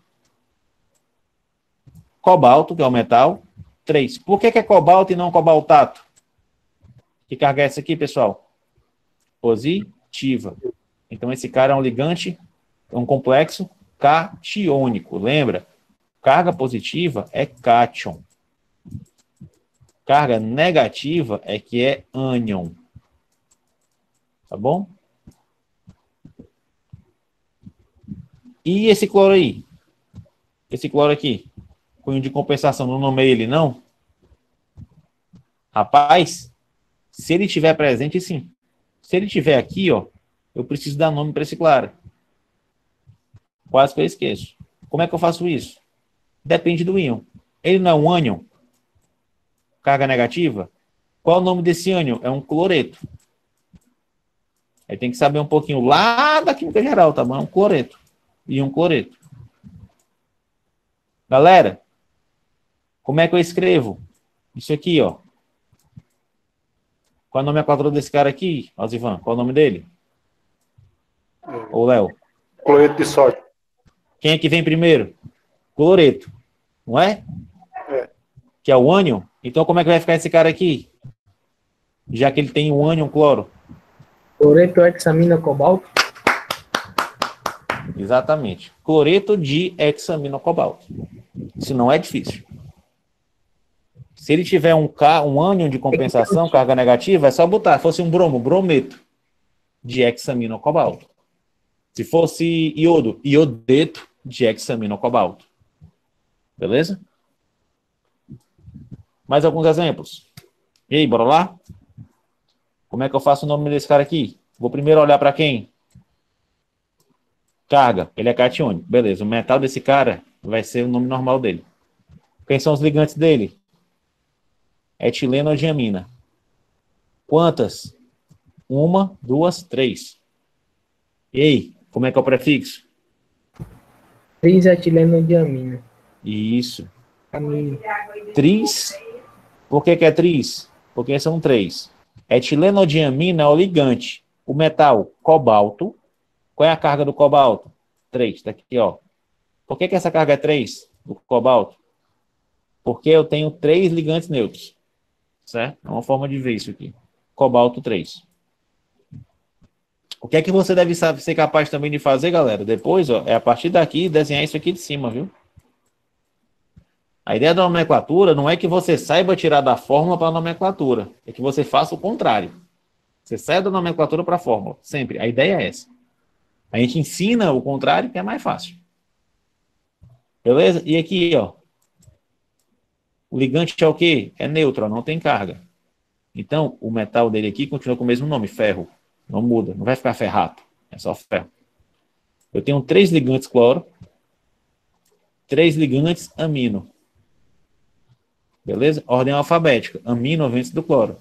cobalto, que é o metal. 3. Por que é cobalto e não cobaltato? Que carga é essa aqui, pessoal? Positiva. Então, esse cara é um ligante, é um complexo catiônico. Lembra? Carga positiva é cátion. Carga negativa é que é ânion. Tá bom? E esse cloro aí? Esse cloro aqui? Cunho de compensação, não nomeei ele, não? Rapaz, se ele estiver presente, sim. Se ele estiver aqui, ó, eu preciso dar nome para esse cloro. Quase que eu esqueço. Como é que eu faço isso? Depende do íon. Ele não é um ânion? Carga negativa? Qual é o nome desse ânion? É um cloreto. Aí tem que saber um pouquinho lá da química geral, tá bom? É um cloreto. E um cloreto. Galera, como é que eu escrevo? Isso aqui, ó. Qual é a nomenclatura desse cara aqui, Osivan? Qual é o nome dele? Ô, Léo. Cloreto de sódio. Quem é que vem primeiro? Cloreto. Não é? É. Que é o ânion. Então, como é que vai ficar esse cara aqui? Já que ele tem o ânion cloro. Cloreto, hexamina, cobalto. Exatamente. Cloreto de hexaminocobalto. Isso não é difícil. Se ele tiver um ânion de compensação, carga negativa, é só botar. Se fosse um brometo de hexaminocobalto. Se fosse iodo, iodeto de hexaminocobalto. Beleza? Mais alguns exemplos. E aí, bora lá? Como é que eu faço o nome desse cara aqui? Vou primeiro olhar para quem? Carga. Ele é catiônico. Beleza. O metal desse cara vai ser o nome normal dele. Quem são os ligantes dele? Etilenodiamina. Quantas? 1, 2, 3. E aí, como é que é o prefixo? Trisetileno-diamina. Isso. Amino. Tris. Por que é tris? Porque são 3. Etilenodiamina é o ligante. O metal, cobalto. Qual é a carga do cobalto? 3. Tá aqui, ó. Por que essa carga é 3 do cobalto? Porque eu tenho 3 ligantes neutros. Certo? É uma forma de ver isso aqui. Cobalto 3. O que é que você deve ser capaz também de fazer, galera? Depois, ó, é a partir daqui desenhar isso aqui de cima, viu? A ideia da nomenclatura não é que você saiba tirar da fórmula para a nomenclatura. É que você faça o contrário. Você sai da nomenclatura para a fórmula. Sempre. A ideia é essa. A gente ensina o contrário, que é mais fácil. Beleza? E aqui, ó. O ligante é o quê? É neutro, não tem carga. Então, o metal dele aqui continua com o mesmo nome, ferro. Não muda, não vai ficar ferrato. É só ferro. Eu tenho 3 ligantes cloro, 3 ligantes amino. Beleza? Ordem alfabética. Amino vem antes do cloro.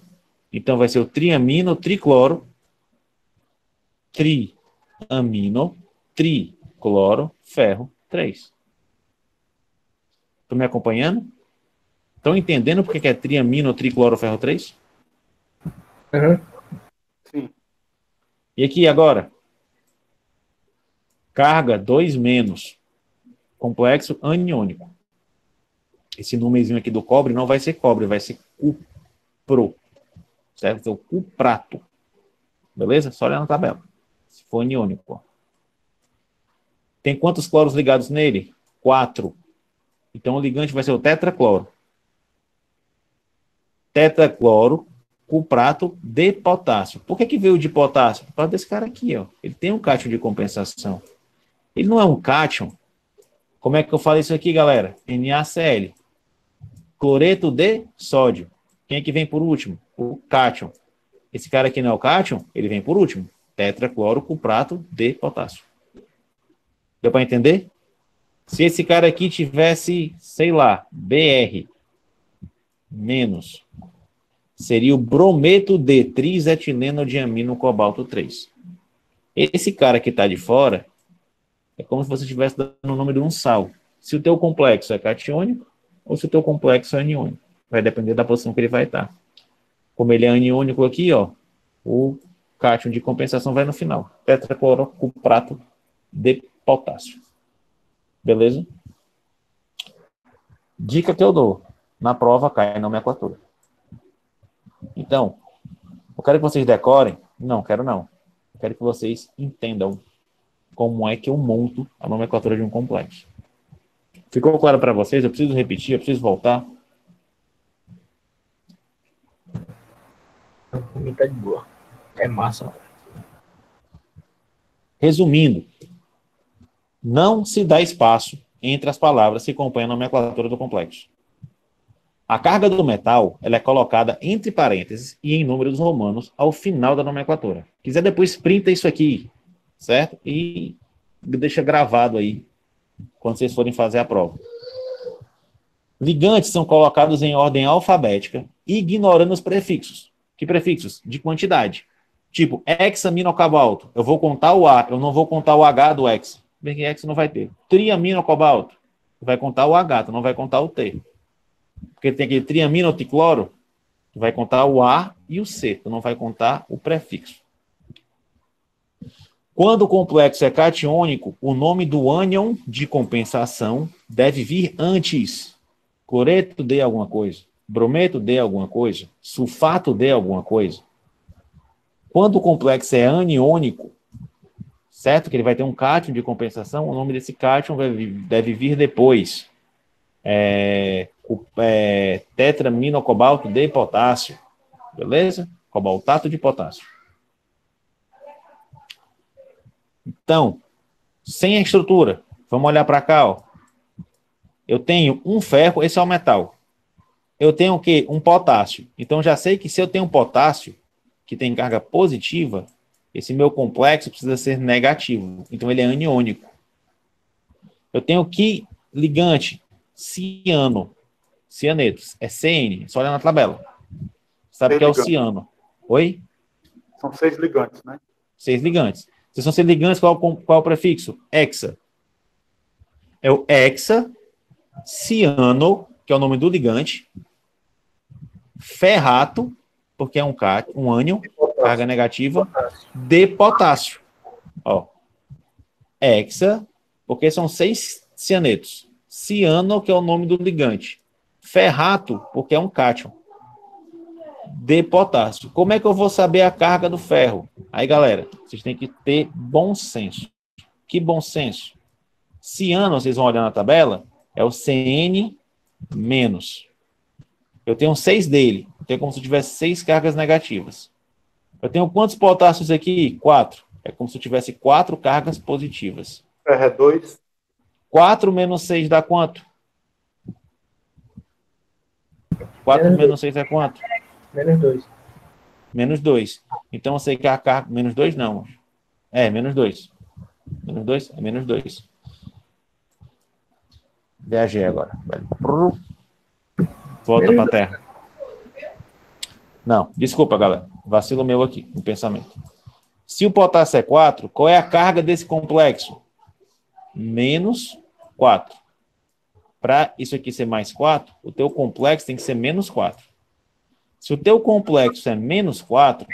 Então, vai ser o triamino, tricloro, triamino, tricloro, ferro, 3. Estão me acompanhando? Estão entendendo por que é triamino, tricloro, ferro 3? Uhum. Sim. E aqui agora? Carga 2-. Complexo aniônico. Esse númerozinho aqui do cobre não vai ser cobre, vai ser cupro. Certo? Então, cuprato. Beleza? Só olhar na tabela. Se for aniônico. Ó. Tem quantos cloros ligados nele? 4. Então, o ligante vai ser o tetracloro. Tetracloro, cuprato de potássio. Por que veio de potássio? Por causa desse cara aqui, ó. Ele tem um cátion de compensação. Ele não é um cátion. Como é que eu falo isso aqui, galera? NaCl. Cloreto de sódio. Quem é que vem por último? O cátion. Esse cara aqui não é o cátion? Ele vem por último. Tetracloro, cuprato de potássio. Deu para entender? Se esse cara aqui tivesse, sei lá, Br menos, seria o brometo de trisetileno-diamino cobalto 3. Esse cara que está de fora É como se você estivesse dando o nome de um sal. Se o teu complexo é catiônico ou se o teu complexo é aniônico. Vai depender da posição que ele vai estar. Como ele é aniônico aqui, ó, o cátion de compensação vai no final. Tetraclorocuprato de potássio. Beleza? Dica que eu dou. Na prova cai nomenclatura. Então, eu quero que vocês decorem. Não, quero não. Eu quero que vocês entendam como é que eu monto a nomenclatura de um complexo. Ficou claro para vocês? Eu preciso repetir, eu preciso voltar. Tá de boa. É massa. Resumindo, não se dá espaço entre as palavras que compõem a nomenclatura do complexo. A carga do metal ela é colocada entre parênteses e em números romanos ao final da nomenclatura. Quiser depois printa isso aqui, certo? E deixa gravado aí quando vocês forem fazer a prova. Ligantes são colocados em ordem alfabética, ignorando os prefixos. Que prefixos? De quantidade. Tipo, hexaminocobalto. Eu vou contar o A, eu não vou contar o H do hexa. Bem que hexa não vai ter. Triaminocobalto. Vai contar o H, tu não vai contar o T. Porque tem aquele triaminoticloro, tu vai contar o A e o C, tu não vai contar o prefixo. Quando o complexo é catiônico, o nome do ânion de compensação deve vir antes. Cloreto de alguma coisa, brometo de alguma coisa, sulfato de alguma coisa. Quando o complexo é aniônico, certo? Que ele vai ter um cátion de compensação, o nome desse cátion deve vir depois. Tetraminocobalto de potássio. Beleza? Cobaltato de potássio. Então, sem a estrutura, vamos olhar para cá, ó. Eu tenho um ferro, esse é o metal. Eu tenho o quê? Um potássio. Então, já sei que se eu tenho um potássio, que tem carga positiva, esse meu complexo precisa ser negativo. Então, ele é aniônico. Eu tenho que ligante, ciano. Cianetos. É CN. Só olha na tabela. Sabe o que é o ciano? Oi? São 6 ligantes, né? 6 ligantes. Se são 6 ligantes, qual é o prefixo? Hexa. É o hexa, ciano, que é o nome do ligante, ferrato, porque é um ânion, carga negativa, de potássio. Ó. Hexa, porque são 6 cianetos. Ciano, que é o nome do ligante. Ferrato, porque é um cátion. De potássio. Como é que eu vou saber a carga do ferro? Aí, galera, vocês têm que ter bom senso. Que bom senso? Ciano, vocês vão olhar na tabela, é o CN-. Eu tenho 6 dele. Então é como se eu tivesse 6 cargas negativas. Eu tenho quantos potássios aqui? 4. É como se eu tivesse 4 cargas positivas. Ferro é 2. 4 menos 6 dá quanto? 4 menos 6 é quanto? Menos 2. Menos 2. Então eu sei que a carga... Menos 2 não. É, menos 2. Menos 2? É menos 2. Viajei agora. Volta para a Terra. Não, desculpa, galera. Vacilo meu aqui, no pensamento. Se o potássio é 4, qual é a carga desse complexo? Menos 4. Para isso aqui ser mais 4, o teu complexo tem que ser menos 4. Se o teu complexo é menos 4,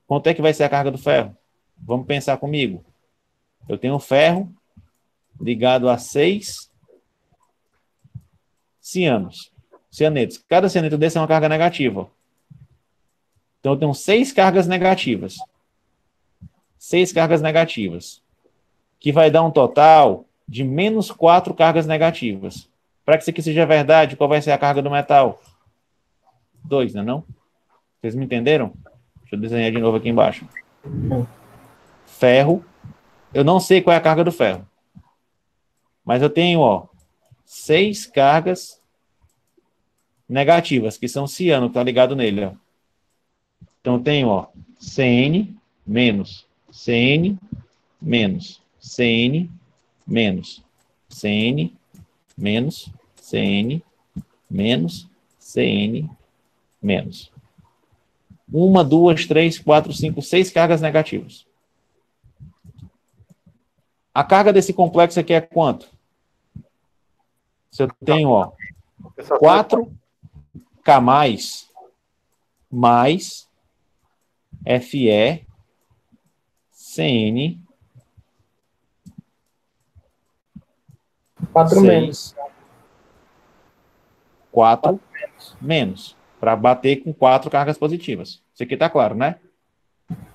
quanto é que vai ser a carga do ferro? Vamos pensar comigo. Eu tenho ferro ligado a 6 cianetos. Cada cianeto desse é uma carga negativa. Então, eu tenho 6 cargas negativas. 6 cargas negativas. Que vai dar um total de menos 4 cargas negativas. Para que isso aqui seja verdade, qual vai ser a carga do metal? 2, não é não? Vocês me entenderam? Deixa eu desenhar de novo aqui embaixo. Ferro. Eu não sei qual é a carga do ferro. Mas eu tenho, ó, 6 cargas negativas, que são ciano, que está ligado nele, ó. Então, eu tenho, ó, CN menos, CN menos, CN menos, CN menos, CN menos, CN menos. 1, 2, 3, 4, 5, 6 cargas negativas. A carga desse complexo aqui é quanto? Se eu tenho, ó, 4K mais Fe CN 4 menos. 6 4 menos, para bater com 4 cargas positivas. Isso aqui está claro, né?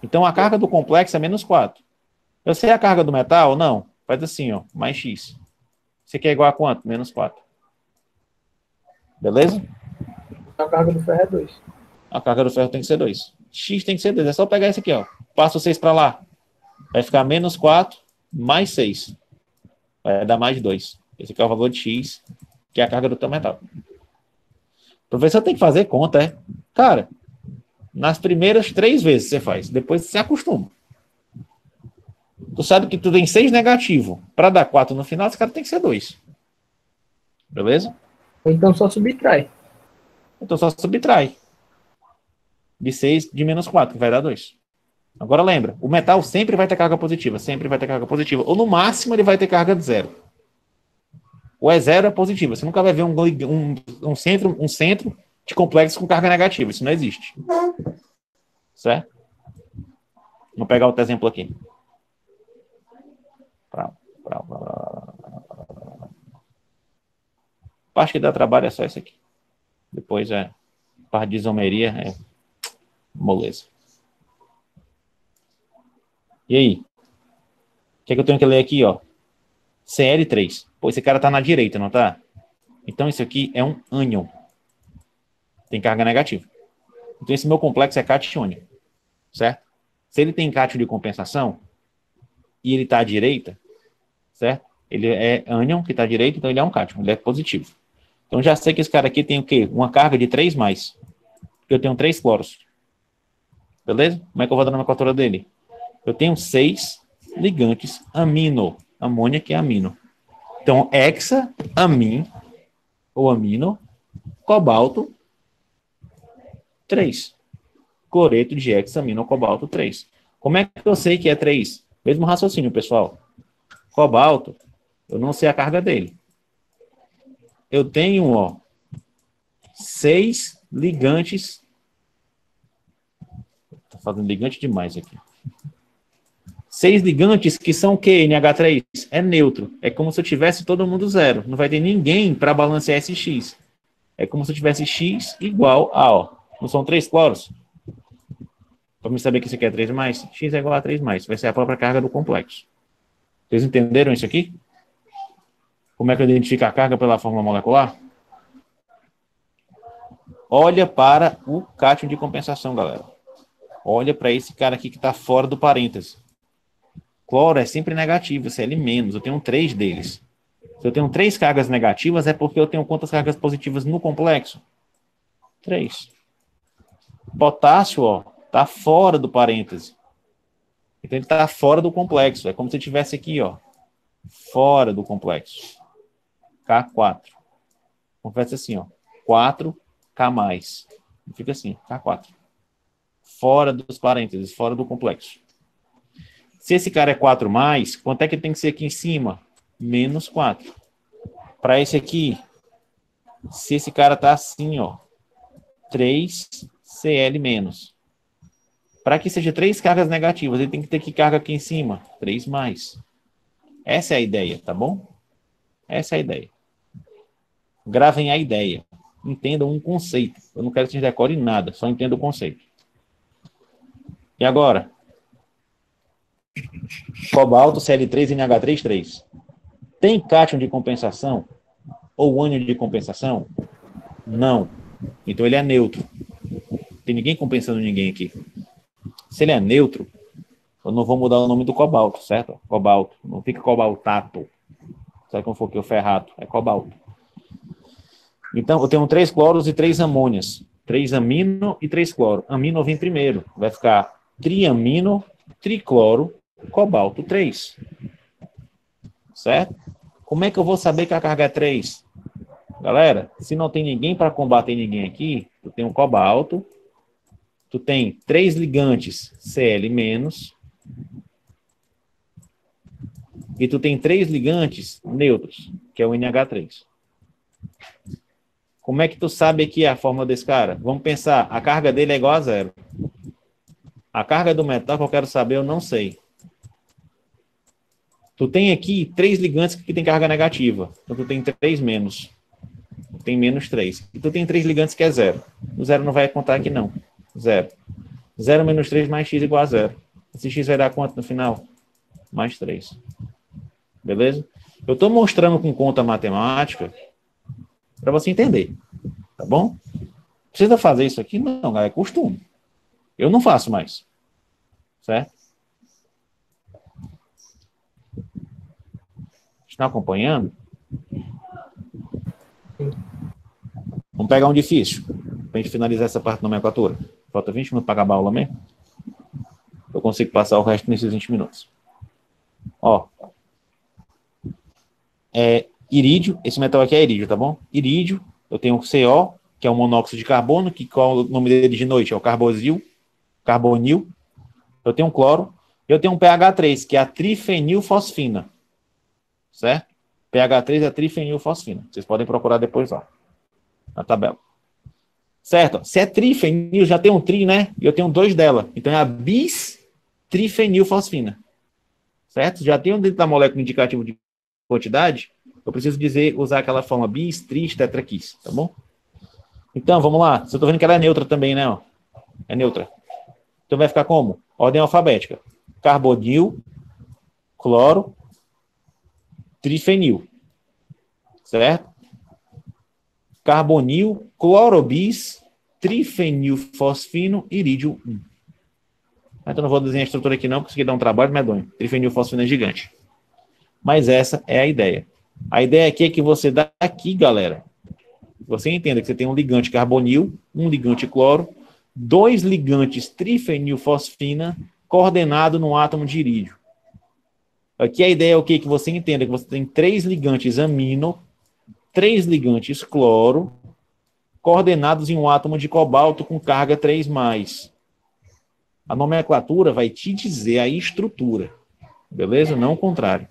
Então, a carga do complexo é menos 4. Eu sei a carga do metal? Não. Faz assim, ó, mais X. Isso aqui é igual a quanto? Menos 4. Beleza? A carga do ferro é 2. A carga do ferro tem que ser 2. X tem que ser 2. É só pegar esse aqui, ó. Passa o 6 para lá. Vai ficar menos 4 mais 6. Vai dar mais 2. Esse aqui é o valor de X, que é a carga do teu metal. O professor tem que fazer conta, é? Cara, nas primeiras 3 vezes você faz. Depois você se acostuma. Tu sabe que tu tem 6 negativo. Para dar 4 no final, esse cara tem que ser 2. Beleza? Então só subtrai. Então só subtrai. De 6 de menos 4, que vai dar 2. Agora lembra, o metal sempre vai ter carga positiva. Sempre vai ter carga positiva. Ou no máximo ele vai ter carga de 0. Ou é 0 é positiva. Você nunca vai ver um centro de complexo com carga negativa. Isso não existe. Certo? Vou pegar outro exemplo aqui. Parte que dá trabalho é só esse aqui. Depois parte de isomeria é moleza. E aí? O que é que eu tenho que ler aqui, ó? Cl3. Pô, esse cara tá na direita, não tá? Então isso aqui é um ânion. Tem carga negativa. Então esse meu complexo é catiônico. Certo? Se ele tem cátion de compensação e ele tá à direita, certo? Ele é ânion, que tá à direita, então ele é um cátion, ele é positivo. Então já sei que esse cara aqui tem o quê? Uma carga de 3+. Porque eu tenho 3 cloros. Beleza? Como é que eu vou dar a nomenclatura dele? Eu tenho 6 ligantes amino. Amônia que é amino. Então, hexa-amin, ou amino, cobalto 3. Cloreto de hexamino, cobalto 3. Como é que eu sei que é 3? Mesmo raciocínio, pessoal. Cobalto, eu não sei a carga dele. Eu tenho, ó, 6 ligantes. Tá fazendo ligante demais aqui. 6 ligantes que são o quê? NH3? É neutro. É como se eu tivesse todo mundo 0. Não vai ter ninguém para balancear esse X. É como se eu tivesse X igual a, ó. Não são 3 cloros? Para me saber que isso aqui é 3+, X é igual a 3+. Vai ser a própria carga do complexo. Vocês entenderam isso aqui? Como é que eu identifico a carga pela fórmula molecular? Olha para o cátion de compensação, galera. Olha para esse cara aqui que está fora do parêntese. Cloro é sempre negativo, Cl-. Eu tenho 3 deles. Se eu tenho 3 cargas negativas, é porque eu tenho quantas cargas positivas no complexo? 3. Potássio, ó, está fora do parêntese. Então ele está fora do complexo. É como se eu estivesse aqui, ó, fora do complexo. K4. Confessa assim, ó, 4K+. Fica assim, K4. Fora dos parênteses, fora do complexo. Se esse cara é 4+, quanto é que tem que ser aqui em cima? Menos 4. Para esse aqui, se esse cara tá assim, ó, 3Cl-. Para que seja 3 cargas negativas, ele tem que ter que carga aqui em cima? 3+. Essa é a ideia, tá bom? Essa é a ideia. Gravem a ideia. Entendam um conceito. Eu não quero que vocês decorem nada, só entendam o conceito. E agora? Cobalto, Cl3 e NH3, 3. Tem cátion de compensação? Ou ânion de compensação? Não. Então ele é neutro. Não tem ninguém compensando ninguém aqui. Se ele é neutro, eu não vou mudar o nome do cobalto, certo? Cobalto. Não fica cobaltato. Sabe como for que o ferrato? É cobalto. Então, eu tenho 3 cloros e 3 amônias. 3 amino e 3 cloro. Amino vem primeiro. Vai ficar triamino, tricloro, cobalto 3. Certo? Como é que eu vou saber que a carga é 3? Galera, se não tem ninguém para combater ninguém aqui, tu tem um cobalto, tu tem 3 ligantes Cl-, e tu tem 3 ligantes neutros, que é o NH3. Como é que tu sabe aqui a fórmula desse cara? Vamos pensar, a carga dele é igual a 0. A carga do metal que eu quero saber, eu não sei. Tu tem aqui 3 ligantes que tem carga negativa. Então tu tem 3 menos. Tem menos 3. E tu tem 3 ligantes que é 0. O 0 não vai contar aqui não. 0. 0 menos 3 mais x igual a 0. Esse x vai dar quanto no final? Mais 3. Beleza? Eu estou mostrando com conta matemática para você entender. Tá bom? Precisa fazer isso aqui? Não, galera, é costume. Eu não faço mais. Certo? Está acompanhando? Vamos pegar um difícil, para a gente finalizar essa parte da nomenclatura. Falta 20 minutos para acabar a aula mesmo. Eu consigo passar o resto nesses 20 minutos. Ó. Irídio, esse metal aqui é irídio, tá bom? Irídio, eu tenho o CO, que é o monóxido de carbono, que qual é o nome dele de noite? É o carbonil. Eu tenho um cloro. Eu tenho um pH3, que é a trifenilfosfina. Certo? pH3 é trifenilfosfina. Vocês podem procurar depois lá, na tabela. Certo? Se é trifenil, já tem um tri, né? E eu tenho 2 dela. Então é a bis-trifenilfosfina. Certo? Já tem um dentro da molécula indicativo de quantidade. Eu preciso usar aquela forma bis, tris, tetraquis. Tá bom? Então, vamos lá. Você tá vendo que ela é neutra também, né? Ó. É neutra. Então vai ficar como? Ordem alfabética. Carbonil, cloro, trifenil. Certo? Carbonil, clorobis, trifenilfosfino, irídio 1. Então não vou desenhar a estrutura aqui não, porque isso aqui dá um trabalho medonho. Trifenilfosfino é gigante. Mas essa é a ideia. A ideia aqui é que você daqui, galera, você entenda que você tem um ligante carbonil, um ligante cloro, 2 ligantes trifenilfosfina coordenado num átomo de irídio. Aqui a ideia é o quê? Que você entenda que você tem 3 ligantes amino, 3 ligantes cloro, coordenados em um átomo de cobalto com carga 3+. A nomenclatura vai te dizer a estrutura. Beleza? Não o contrário.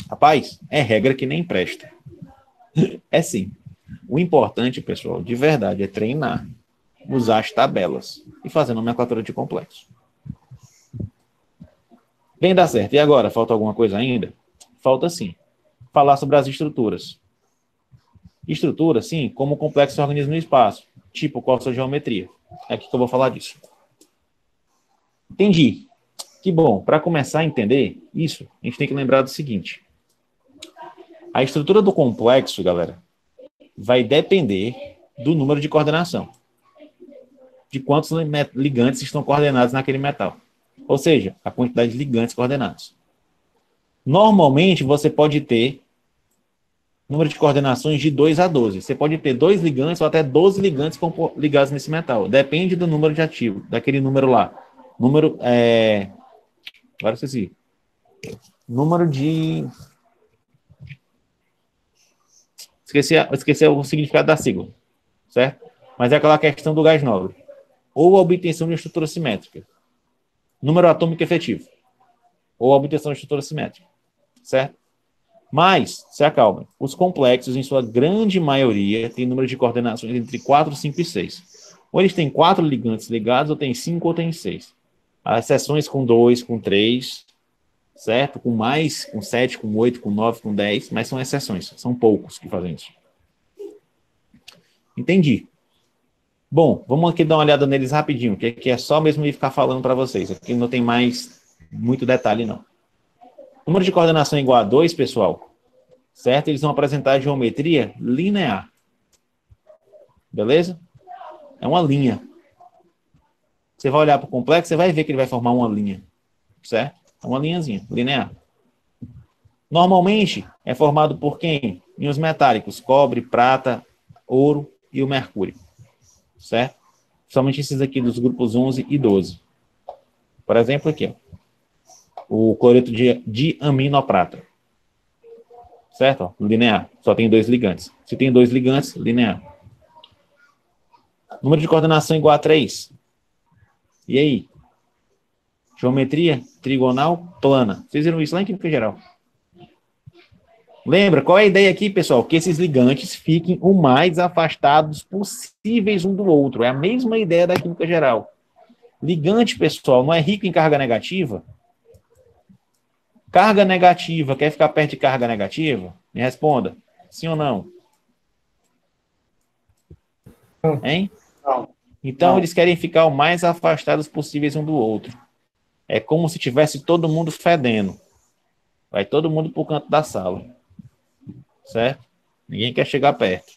Rapaz, é regra que nem presta. É sim. O importante, pessoal, de verdade, é treinar, usar as tabelas e fazer nomenclatura de complexo. Bem, dá certo. E agora, falta alguma coisa ainda? Falta sim. Falar sobre as estruturas. Estrutura, sim, como o complexo se organiza no espaço. Tipo, qual a sua geometria? É aqui que eu vou falar disso. Entendi. Que bom. Para começar a entender isso, a gente tem que lembrar do seguinte. A estrutura do complexo, galera, vai depender do número de coordenação. De quantos ligantes estão coordenados naquele metal. Ou seja, a quantidade de ligantes coordenados. Normalmente, você pode ter número de coordenações de 2 a 12. Você pode ter 2 ligantes ou até 12 ligantes ligados nesse metal. Depende do número de ativo, daquele número lá. Agora esqueci. Número de... Esqueci o significado da sigla. Certo? Mas é aquela questão do gás nobre. Ou a obtenção de uma estrutura simétrica. Número atômico efetivo. Ou a obtenção de estrutura simétrica. Certo? Mas, se acalmem, os complexos, em sua grande maioria, têm número de coordenações entre 4, 5 e 6. Ou eles têm 4 ligantes ligados, ou tem 5, ou tem 6. As seções com 2, com 3, certo? Com mais, com 7, com 8, com 9, com 10, mas são exceções, são poucos que fazem isso. Entendi. Bom, vamos aqui dar uma olhada neles rapidinho, que aqui é só mesmo ir ficar falando para vocês. Aqui não tem mais muito detalhe, não. Número de coordenação igual a 2, pessoal, certo? Eles vão apresentar a geometria linear. Beleza? É uma linha. Você vai olhar para o complexo, você vai ver que ele vai formar uma linha. Certo? É uma linhazinha, linear. Normalmente, é formado por quem? Íons metálicos, cobre, prata, ouro e o mercúrio. Certo? Somente esses aqui dos grupos 11 e 12. Por exemplo, aqui, ó. O cloreto de aminoprata. Certo? Ó, linear. Só tem 2 ligantes. Se tem 2 ligantes, linear. Número de coordenação igual a 3. E aí? Geometria trigonal plana. Vocês viram isso lá em química geral? Lembra, qual é a ideia aqui, pessoal? Que esses ligantes fiquem o mais afastados possíveis um do outro. É a mesma ideia da química geral. Ligante, pessoal, não é rico em carga negativa? Carga negativa, quer ficar perto de carga negativa? Me responda. Sim ou não? Hein? Não. Então, Não. eles querem ficar o mais afastados possíveis um do outro. É como se tivesse todo mundo fedendo. Vai todo mundo pro canto da sala. Certo? Ninguém quer chegar perto.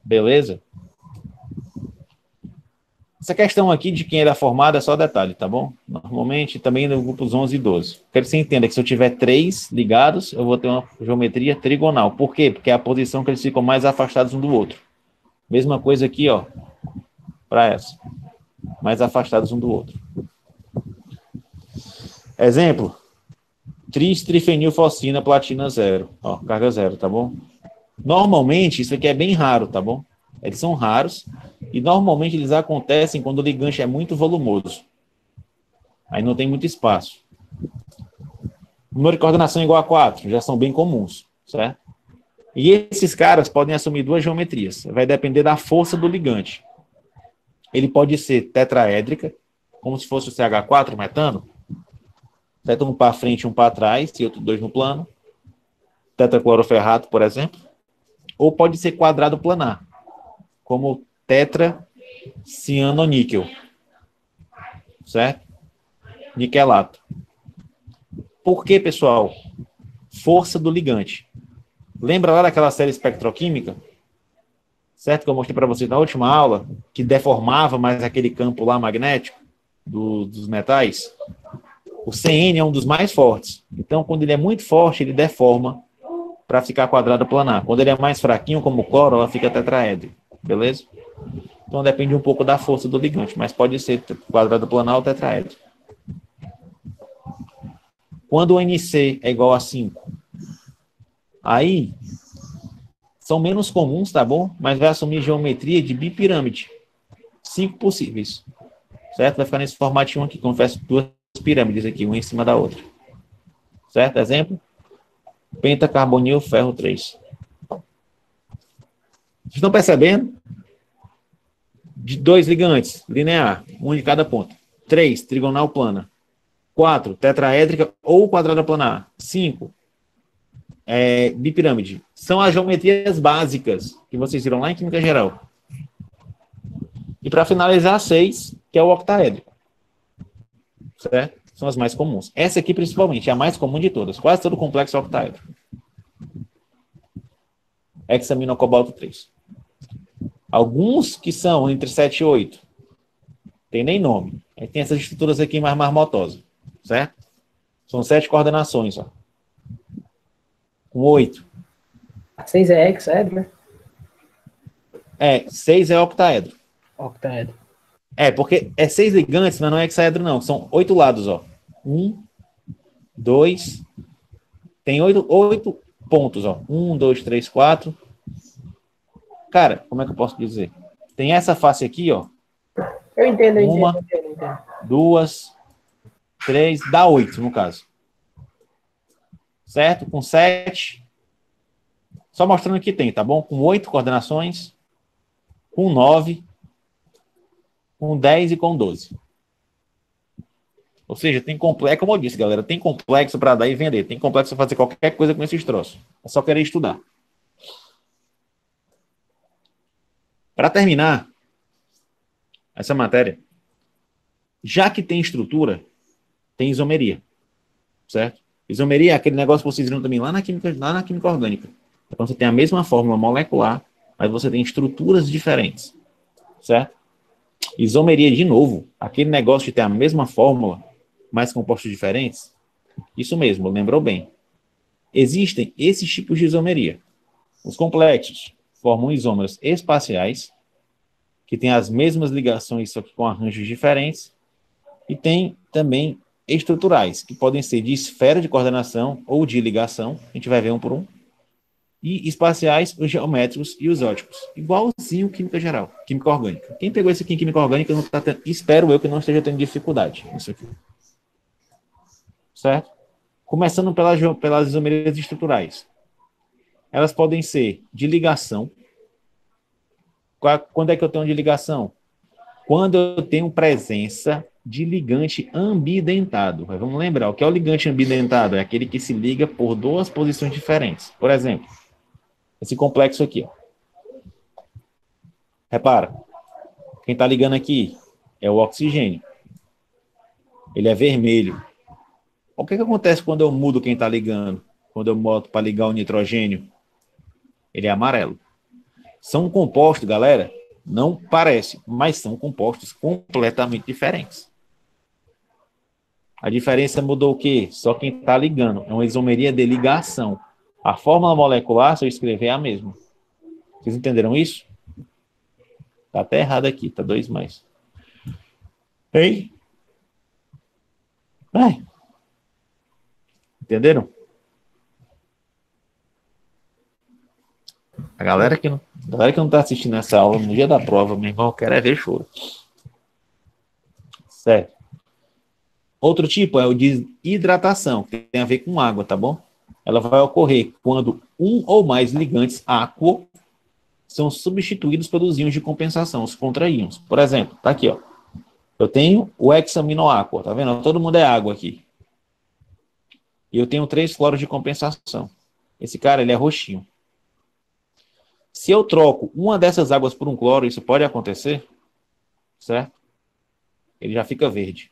Beleza? Essa questão aqui de quem era formado é só detalhe, tá bom? Normalmente, também no grupos 11 e 12. Quero que você entenda que se eu tiver 3 ligados, eu vou ter uma geometria trigonal. Por quê? Porque é a posição que eles ficam mais afastados um do outro. Mesma coisa aqui, ó. Para essa. Mais afastados um do outro. Exemplo. Tristrifenilfosfina, platina 0. Ó, carga 0, tá bom? Normalmente, isso aqui é bem raro, tá bom? Eles são raros e normalmente eles acontecem quando o ligante é muito volumoso. Aí não tem muito espaço. Número de coordenação igual a 4, já são bem comuns, certo? E esses caras podem assumir 2 geometrias. Vai depender da força do ligante. Ele pode ser tetraédrica, como se fosse o CH4, metano. Certo? Um para frente, um para trás, e outro 2 no plano. Tetracloroferrato, por exemplo. Ou pode ser quadrado planar, como tetracianoníquel. Certo? Niquelato. Por que, pessoal? Força do ligante. Lembra lá daquela série espectroquímica? Certo? Que eu mostrei para vocês na última aula, que deformava mais aquele campo lá magnético dos metais? O CN é um dos mais fortes. Então, quando ele é muito forte, ele deforma para ficar quadrado planar. Quando ele é mais fraquinho, como o cloro, ela fica tetraédrica. Beleza? Então, depende um pouco da força do ligante, mas pode ser quadrado planar ou tetraédrico. Quando o NC é igual a 5, aí são menos comuns, tá bom? Mas vai assumir geometria de bipirâmide. 5 possíveis. Certo? Vai ficar nesse formatinho aqui, como se fosse 2 pirâmides aqui, uma em cima da outra. Certo? Exemplo? Pentacarbonil ferro 3. Vocês estão percebendo? De 2 ligantes, linear, um de cada ponta. 3, trigonal plana. 4, tetraédrica ou quadrada planar. 5, bipirâmide. São as geometrias básicas que vocês viram lá em química geral. E para finalizar, 6, que é o octaédrico. Certo? São as mais comuns. Essa aqui, principalmente, é a mais comum de todas. Quase todo complexo é octaédrico. Hexaminocobalto 3. Alguns que são entre 7 e 8. Tem nem nome. Aí tem essas estruturas aqui mais marmotosas. Certo? São 7 coordenações, ó. Com 8. 6 é hexaedro, né? 6 é octaedro. Octaedro. Porque é 6 ligantes, mas não é hexaedro, não. São 8 lados, ó. 1, 2. Tem 8 pontos, ó. 1, 2, 3, 4. Cara, como é que eu posso dizer? Tem essa face aqui, ó. Eu entendo, Uma, 2, 3, dá 8, no caso. Certo? Com 7. Só mostrando que tem, tá bom? Com 8 coordenações. Com 9. Com 10 e com 12. Ou seja, tem complexo, como eu disse, galera, tem complexo para dar e vender. Tem complexo para fazer qualquer coisa com esses troços. É só querer estudar. Para terminar essa matéria, já que tem estrutura, tem isomeria. Certo? Isomeria é aquele negócio que vocês viram também lá na química orgânica. Então você tem a mesma fórmula molecular, mas você tem estruturas diferentes. Certo? Isomeria, de novo, aquele negócio de ter a mesma fórmula, mas compostos diferentes. Isso mesmo, lembrou bem. Existem esses tipos de isomeria. Os complexos formam isômeros espaciais, que têm as mesmas ligações, só que com arranjos diferentes, e tem também estruturais, que podem ser de esfera de coordenação ou de ligação, a gente vai ver um por um, e espaciais, os geométricos e os óticos. Igualzinho química geral, química orgânica. Quem pegou isso aqui em química orgânica, não tá tendo, espero eu que não esteja tendo dificuldade nisso aqui. certo? Começando pelas isomerias estruturais. Elas podem ser de ligação. Quando é que eu tenho de ligação? Quando eu tenho presença de ligante ambidentado. Mas vamos lembrar, o que é o ligante ambidentado? É aquele que se liga por duas posições diferentes. Por exemplo, esse complexo aqui. Ó. Repara, quem está ligando aqui é o oxigênio. Ele é vermelho. O que acontece quando eu mudo quem está ligando? Quando eu boto para ligar o nitrogênio? Ele é amarelo. São compostos, galera, não parece, mas são compostos completamente diferentes. A diferença mudou o quê? Só quem está ligando. É uma isomeria de ligação. A fórmula molecular, se eu escrever, é a mesma. Vocês entenderam isso? Está até errado aqui, está 2 mais. Ei? Vai. Entenderam? A galera que não está assistindo essa aula no dia da prova, meu irmão, quer é ver choro. Certo. Outro tipo é o de hidratação, que tem a ver com água, tá bom? Ela vai ocorrer quando um ou mais ligantes aquo são substituídos pelos íons de compensação, os contraíons. Por exemplo, tá aqui, ó. Eu tenho o hexaminoáquo, tá vendo? Todo mundo é água aqui. E eu tenho 3 cloros de compensação. Esse cara, ele é roxinho. Se eu troco uma dessas águas por um cloro, isso pode acontecer, certo? Ele já fica verde.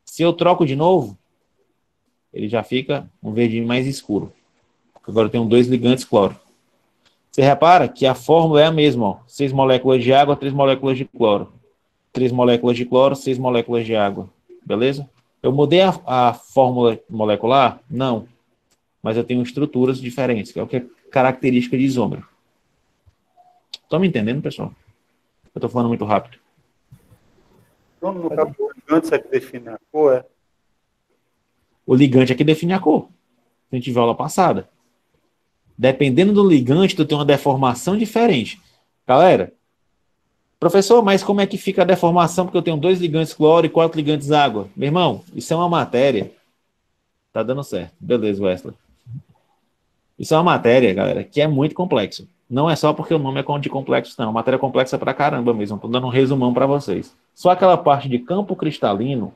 Se eu troco de novo, ele já fica um verdinho mais escuro. Agora eu tenho 2 ligantes cloro. Você repara que a fórmula é a mesma, ó. 6 moléculas de água, 3 moléculas de cloro. 3 moléculas de cloro, 6 moléculas de água. Beleza? Eu mudei a fórmula molecular? Não. Mas eu tenho estruturas diferentes, que é o que é característica de isômero. Estão me entendendo, pessoal? Eu estou falando muito rápido. Então, no caso, o ligante é que define a cor, é? O ligante é que define a cor. A gente viu a aula passada. Dependendo do ligante, tu tem uma deformação diferente. Galera, professor, mas como é que fica a deformação? Porque eu tenho 2 ligantes cloro e 4 ligantes água. Meu irmão, isso é uma matéria. Tá dando certo. Beleza, Wesley. Isso é uma matéria, galera, que é muito complexa. Não é só porque o nome é de complexo, não. Matéria complexa pra caramba mesmo. Tô dando um resumão para vocês. Só aquela parte de campo cristalino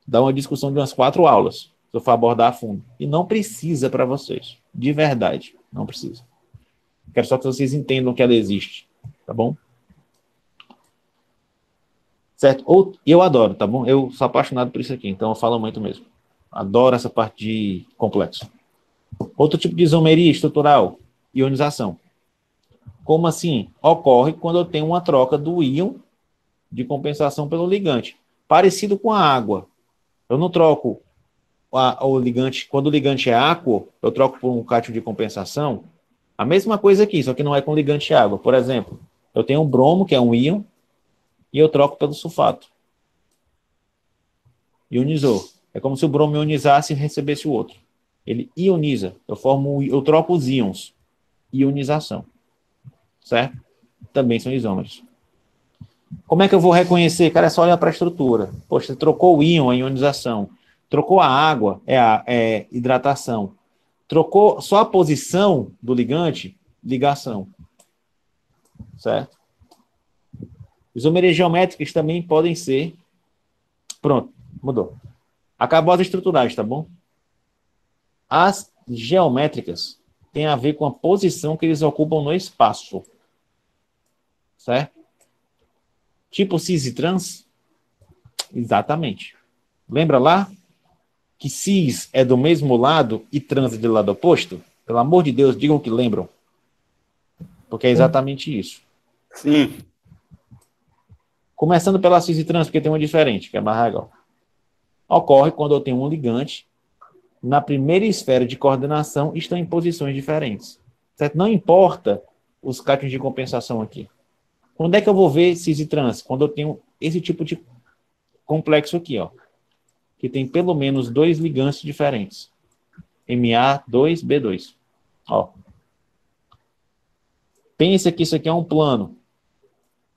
dá uma discussão de umas 4 aulas, se eu for abordar a fundo. E não precisa para vocês. De verdade, não precisa. Quero só que vocês entendam que ela existe, tá bom? Certo? Eu adoro, tá bom? Eu sou apaixonado por isso aqui, então eu falo muito mesmo. Adoro essa parte de complexo. Outro tipo de isomeria estrutural, ionização. Como assim? Ocorre quando eu tenho uma troca do íon de compensação pelo ligante. Parecido com a água. Eu não troco o ligante, quando o ligante é aquo, eu troco por um cátion de compensação. A mesma coisa aqui, só que não é com ligante água. Por exemplo, eu tenho um bromo, que é um íon, e eu troco pelo sulfato. Ionizou. É como se o bromo ionizasse e recebesse o outro. Ele ioniza. Eu troco os íons. Ionização. Certo? Também são isômeros. Como é que eu vou reconhecer? Cara, é só olhar para a estrutura. Poxa, você trocou o íon, a ionização. Trocou a água, é hidratação. Trocou só a posição do ligante, ligação. Certo? Isomerias geométricas também podem ser... Pronto, mudou. Acabou as estruturais, tá bom? As geométricas têm a ver com a posição que eles ocupam no espaço. Certo? Tipo cis e trans? Exatamente. Lembra lá que cis é do mesmo lado e trans é do lado oposto? Pelo amor de Deus, digam que lembram. Porque é exatamente isso. Sim. Começando pela cis e trans, porque tem uma diferente, que é mais legal. Ocorre quando eu tenho um ligante na primeira esfera de coordenação estão em posições diferentes. Certo? Não importa os cátions de compensação aqui. Quando é que eu vou ver cis e trans? Quando eu tenho esse tipo de complexo aqui, ó, que tem pelo menos 2 ligantes diferentes. Ma2B2. Ó. Pensa que isso aqui é um plano.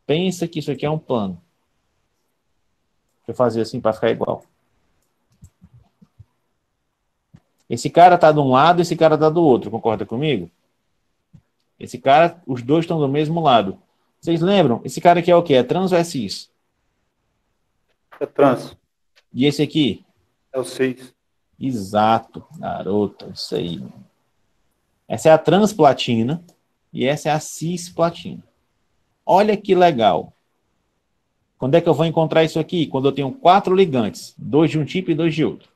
Pensa que isso aqui é um plano. Deixa eu fazer assim para ficar igual. Esse cara está de um lado, esse cara está do outro, concorda comigo? Esse cara, os dois estão do mesmo lado. Vocês lembram? Esse cara aqui é o quê? É trans ou é cis? É trans. E esse aqui? É o 6. Exato, garoto, isso aí. Essa é a transplatina e essa é a cisplatina. Olha que legal. Quando é que eu vou encontrar isso aqui? Quando eu tenho 4 ligantes, 2 de um tipo e 2 de outro.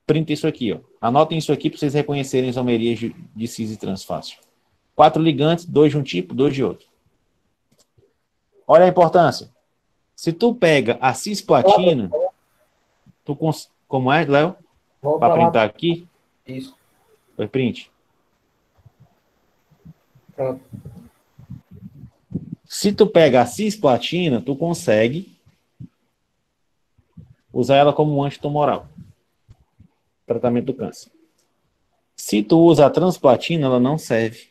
Printa isso aqui, ó. Anotem isso aqui para vocês reconhecerem as isomerias de cis e trans fácil. 4 ligantes, 2 de um tipo, 2 de outro. Olha a importância. Se tu pega a cisplatina, como é, Léo? Para printar aqui? Isso. Foi print. Pronto. Se tu pega a cisplatina, tu consegue usar ela como um antitumoral. Tratamento do câncer. Se tu usa a transplatina, ela não serve.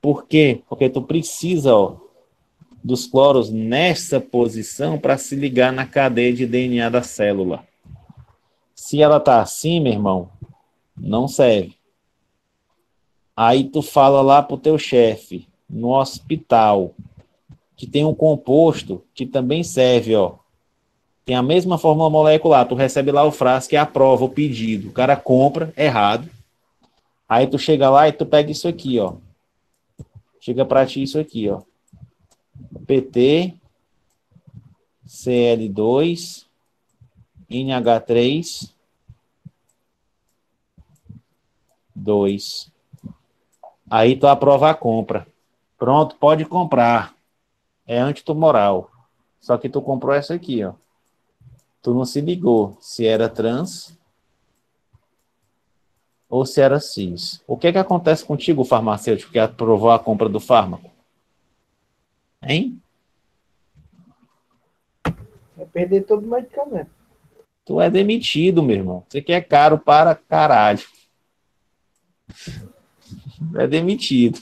Por quê? Porque tu precisa, ó, dos cloros nessa posição para se ligar na cadeia de DNA da célula. Se ela tá assim, meu irmão, não serve. Aí tu fala lá pro teu chefe, no hospital, que tem um composto que também serve, ó. Tem a mesma fórmula molecular, tu recebe lá o frasco e aprova o pedido. O cara compra errado. Aí tu chega lá e tu pega isso aqui, ó. Chega pra ti isso aqui, ó. PT, CL2, NH3, 2. Aí tu aprova a compra. Pronto, pode comprar. É antitumoral. Só que tu comprou essa aqui, ó. Tu não se ligou se era trans ou se era cis. O que é que acontece contigo, farmacêutico, que aprovou a compra do fármaco? Hein? Vai perder todo o medicamento. Tu é demitido, meu irmão. Você que é caro para caralho. É demitido.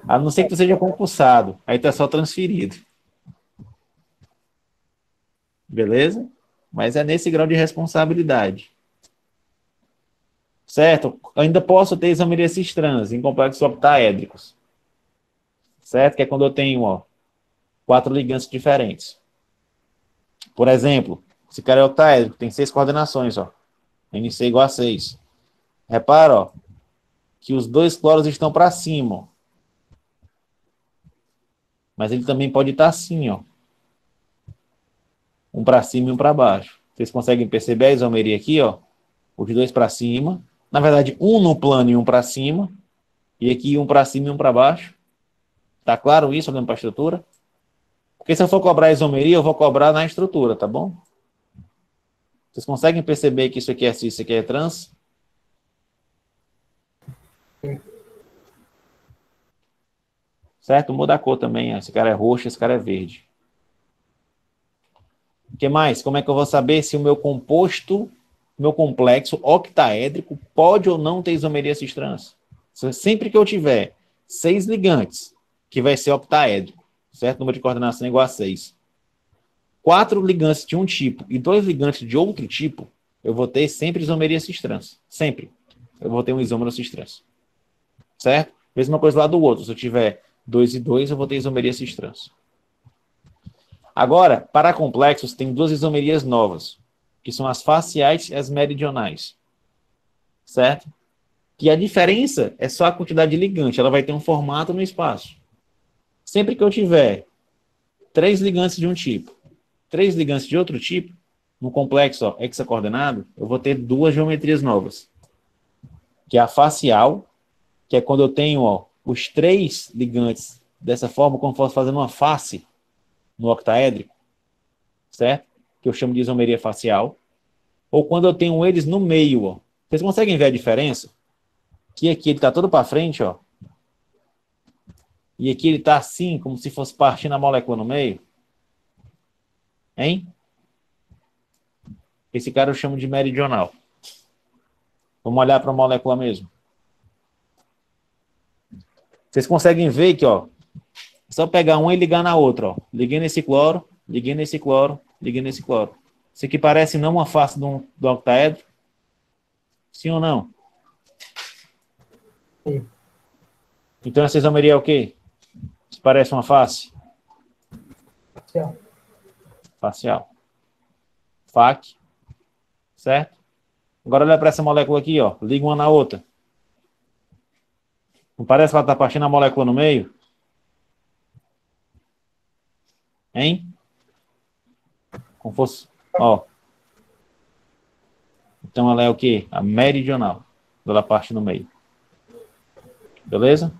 A não ser que tu seja concursado. Aí tu é só transferido. Beleza? Mas é nesse grau de responsabilidade. Certo? Eu ainda posso ter isomerias trans em complexos octaédricos. Certo? Que é quando eu tenho, ó, 4 ligantes diferentes. Por exemplo, esse cara é octaédrico, tem 6 coordenações, ó. NC igual a 6. Repara, ó, que os 2 cloros estão para cima, ó. Mas ele também pode estar assim, ó. Um para cima e um para baixo. Vocês conseguem perceber a isomeria aqui, ó? Os 2 para cima. Na verdade, um no plano e um para cima. E aqui um para cima e um para baixo. Tá claro isso, olhando para a estrutura? Porque se eu for cobrar a isomeria, eu vou cobrar na estrutura, tá bom? Vocês conseguem perceber que isso aqui é cis, isso aqui é trans? Certo? Muda a cor também. Ó. Esse cara é roxo, esse cara é verde. O que mais? Como é que eu vou saber se o meu composto, meu complexo octaédrico pode ou não ter isomeria cis trans? Sempre que eu tiver 6 ligantes, que vai ser octaédrico, certo? Número de coordenação é igual a 6. 4 ligantes de um tipo e 2 ligantes de outro tipo, eu vou ter sempre isomeria cis trans. Sempre. Eu vou ter um isômero cis trans. Certo? Mesma coisa lá do outro. Se eu tiver 2 e 2, eu vou ter isomeria cis trans. Agora, para complexos, tem 2 isomerias novas, que são as faciais e as meridionais. Certo? Que a diferença é só a quantidade de ligante. Ela vai ter um formato no espaço. Sempre que eu tiver 3 ligantes de um tipo, 3 ligantes de outro tipo, no complexo ó, hexacoordenado, eu vou ter 2 geometrias novas. Que é a facial, que é quando eu tenho ó, os 3 ligantes dessa forma, como se fosse fazendo uma face no octaédrico, certo? Que eu chamo de isomeria facial. Ou quando eu tenho eles no meio, ó. Vocês conseguem ver a diferença? Que aqui ele está todo para frente, ó. E aqui ele está assim, como se fosse partindo a molécula no meio. Hein? Esse cara eu chamo de meridional. Vamos olhar para a molécula mesmo. Vocês conseguem ver que, ó, é só pegar uma e ligar na outra, ó. Liguei nesse cloro, liguei nesse cloro, liguei nesse cloro. Isso aqui parece não uma face do octaedro. Sim ou não? Sim. Então essa isomeria é o quê? Isso parece uma face? Parcial. Facial. FAC, certo? Agora olha para essa molécula aqui, ó. Liga uma na outra. Não parece que ela está partindo a molécula no meio? Hein? Como fosse, ó. Então ela é o quê? A meridional. Ela parte no meio. Beleza?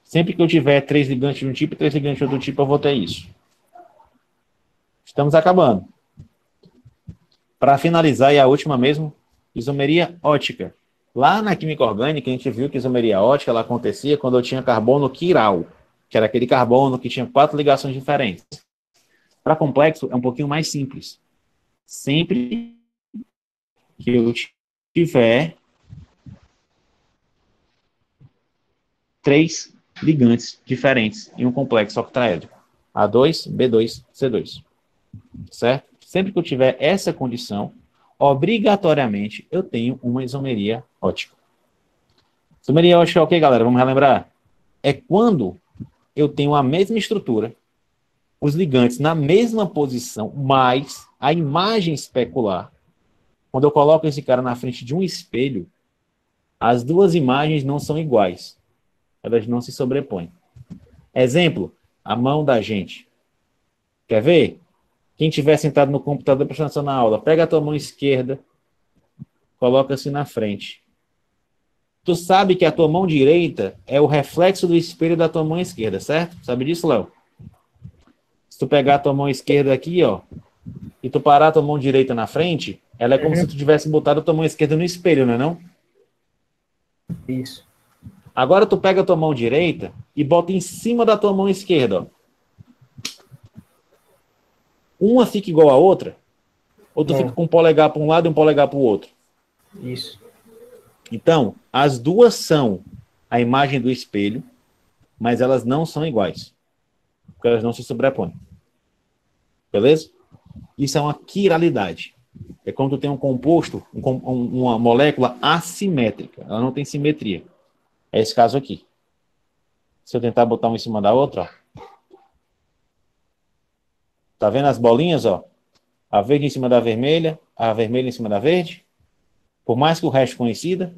Sempre que eu tiver 3 ligantes de um tipo e 3 ligantes de outro tipo, eu vou ter isso. Estamos acabando. Para finalizar, e a última mesmo, isomeria ótica. Lá na química orgânica, a gente viu que a isomeria ótica ela acontecia quando eu tinha carbono quiral, que era aquele carbono que tinha 4 ligações diferentes. Para complexo, é um pouquinho mais simples. Sempre que eu tiver 3 ligantes diferentes em um complexo octaédrico. A2, B2, C2. Certo? Sempre que eu tiver essa condição, obrigatoriamente eu tenho uma isomeria ótica. Isomeria ótica é o que, galera? Vamos relembrar? É quando eu tenho a mesma estrutura, os ligantes na mesma posição, mas a imagem especular, quando eu coloco esse cara na frente de um espelho, as duas imagens não são iguais. Elas não se sobrepõem. Exemplo, a mão da gente. Quer ver? Quem estiver sentado no computador prestando atenção na aula, pega a tua mão esquerda, coloca-se na frente. Tu sabe que a tua mão direita é o reflexo do espelho da tua mão esquerda, certo? Sabe disso, Léo? Se tu pegar a tua mão esquerda aqui, ó, e tu parar a tua mão direita na frente, ela é como se tu tivesse botado a tua mão esquerda no espelho, não é não? Isso. Agora tu pega a tua mão direita e bota em cima da tua mão esquerda, ó. Uma fica igual à outra, ou tu fica com um polegar para um lado e um polegar para o outro? Isso. Então, as duas são a imagem do espelho, mas elas não são iguais, porque elas não se sobrepõem. Beleza? Isso é uma quiralidade. É quando tu tem um composto, uma molécula assimétrica. Ela não tem simetria. É esse caso aqui. Se eu tentar botar uma em cima da outra, ó. Tá vendo as bolinhas, ó? A verde em cima da vermelha, a vermelha em cima da verde. Por mais que o resto conhecida,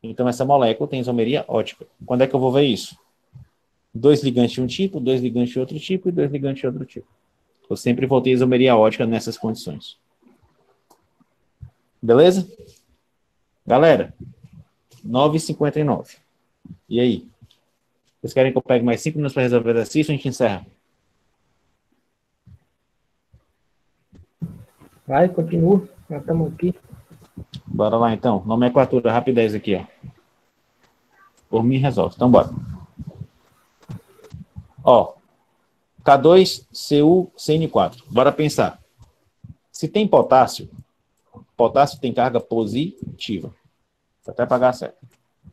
então essa molécula tem isomeria ótica. Quando é que eu vou ver isso? 2 ligantes de um tipo, 2 ligantes de outro tipo e 2 ligantes de outro tipo. Eu sempre vou ter isomeria ótica nessas condições. Beleza? Galera, 9h59. E aí? Vocês querem que eu pegue mais 5 minutos para resolver o exercício ou a gente encerra? Vai, continua. Nós estamos aqui. Bora lá então. Nomenclatura, rapidez aqui, ó. Por mim resolve. Então bora. Ó, K2CuCN4. Bora pensar. Se tem potássio, potássio tem carga positiva. Vou até apagar certo.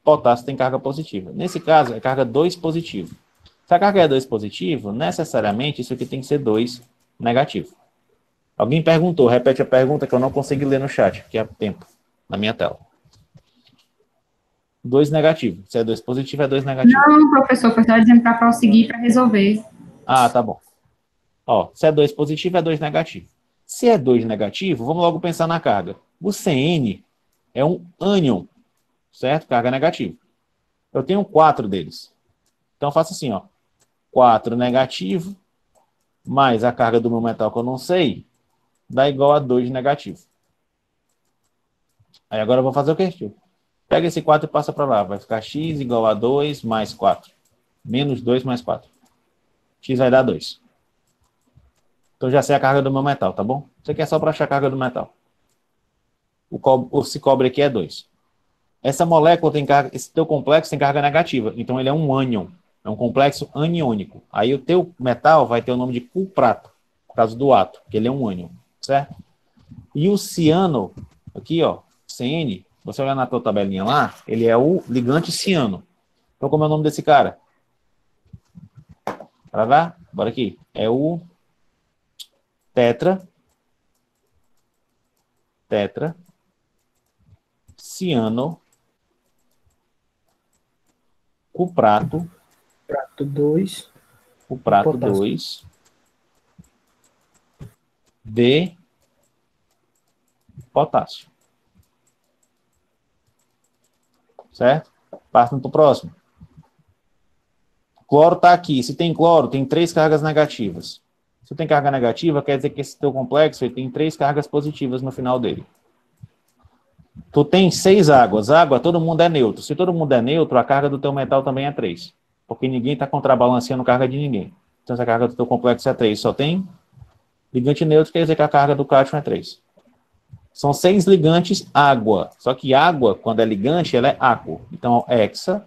Potássio tem carga positiva. Nesse caso, é carga 2 positivo. Se a carga é 2 positivo, necessariamente isso aqui tem que ser 2 negativo. Alguém perguntou, repete a pergunta que eu não consegui ler no chat, que é tempo, na minha tela. 2 negativo. Se é 2 positivo, é 2 negativo. Não, professor, foi só dizendo para prosseguir para resolver. Ah, tá bom. Ó, se é 2 positivo, é 2 negativo. Se é 2 negativo, vamos logo pensar na carga. O CN é um ânion, certo? Carga negativa. Eu tenho 4 deles. Então eu faço assim, ó. 4 negativo, mais a carga do meu metal que eu não sei, dá igual a 2 negativo. Aí agora eu vou fazer o quê, tio? Pega esse 4 e passa para lá. Vai ficar x igual a 2 mais 4. Menos 2 mais 4. X vai dar 2. Então já sei a carga do meu metal, tá bom? Isso aqui é só para achar a carga do metal. Esse cobre aqui é 2. Essa molécula tem carga, esse teu complexo tem carga negativa. Então ele é um ânion. É um complexo aniônico. Aí o teu metal vai ter o nome de cuprato, por causa do átomo, porque ele é um ânion, certo? E o ciano, aqui, ó, CN, você olhar na tua tabelinha lá, ele é o ligante ciano. Então como é o nome desse cara? Para lá? Bora aqui. É o ciano, cuprato, Prato 2. cuprato Potássio. 2, de potássio. Certo? Partindo para o próximo. Cloro está aqui. Se tem cloro, tem 3 cargas negativas. Se tem carga negativa, quer dizer que esse teu complexo ele tem 3 cargas positivas no final dele. Tu tem 6 águas. Água, todo mundo é neutro. Se todo mundo é neutro, a carga do teu metal também é 3. Porque ninguém está contrabalanceando carga de ninguém. Então, se a carga do teu complexo é 3, só tem ligante neutro, quer dizer que a carga do cátion é 3. São 6 ligantes água. Só que água, quando é ligante, ela é aquo. Então, hexa,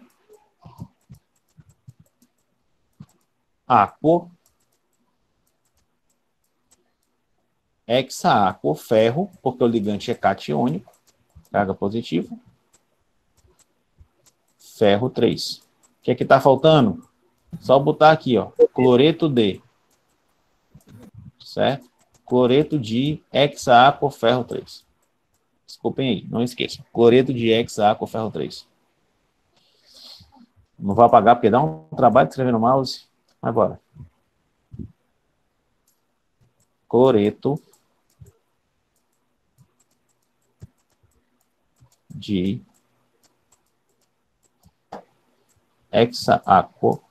aquo, hexa-aquo, ferro, porque o ligante é catiônico, carga positiva, ferro 3. O que é que está faltando? Só botar aqui, ó, cloreto de, certo? Cloreto de hexa-aquo, ferro 3. Desculpem aí, não esqueçam. Cloreto de hexa-aquo, ferro 3. Não vou apagar porque dá um trabalho de escrever no mouse. Mas bora. Cloreto de hexa-aquo.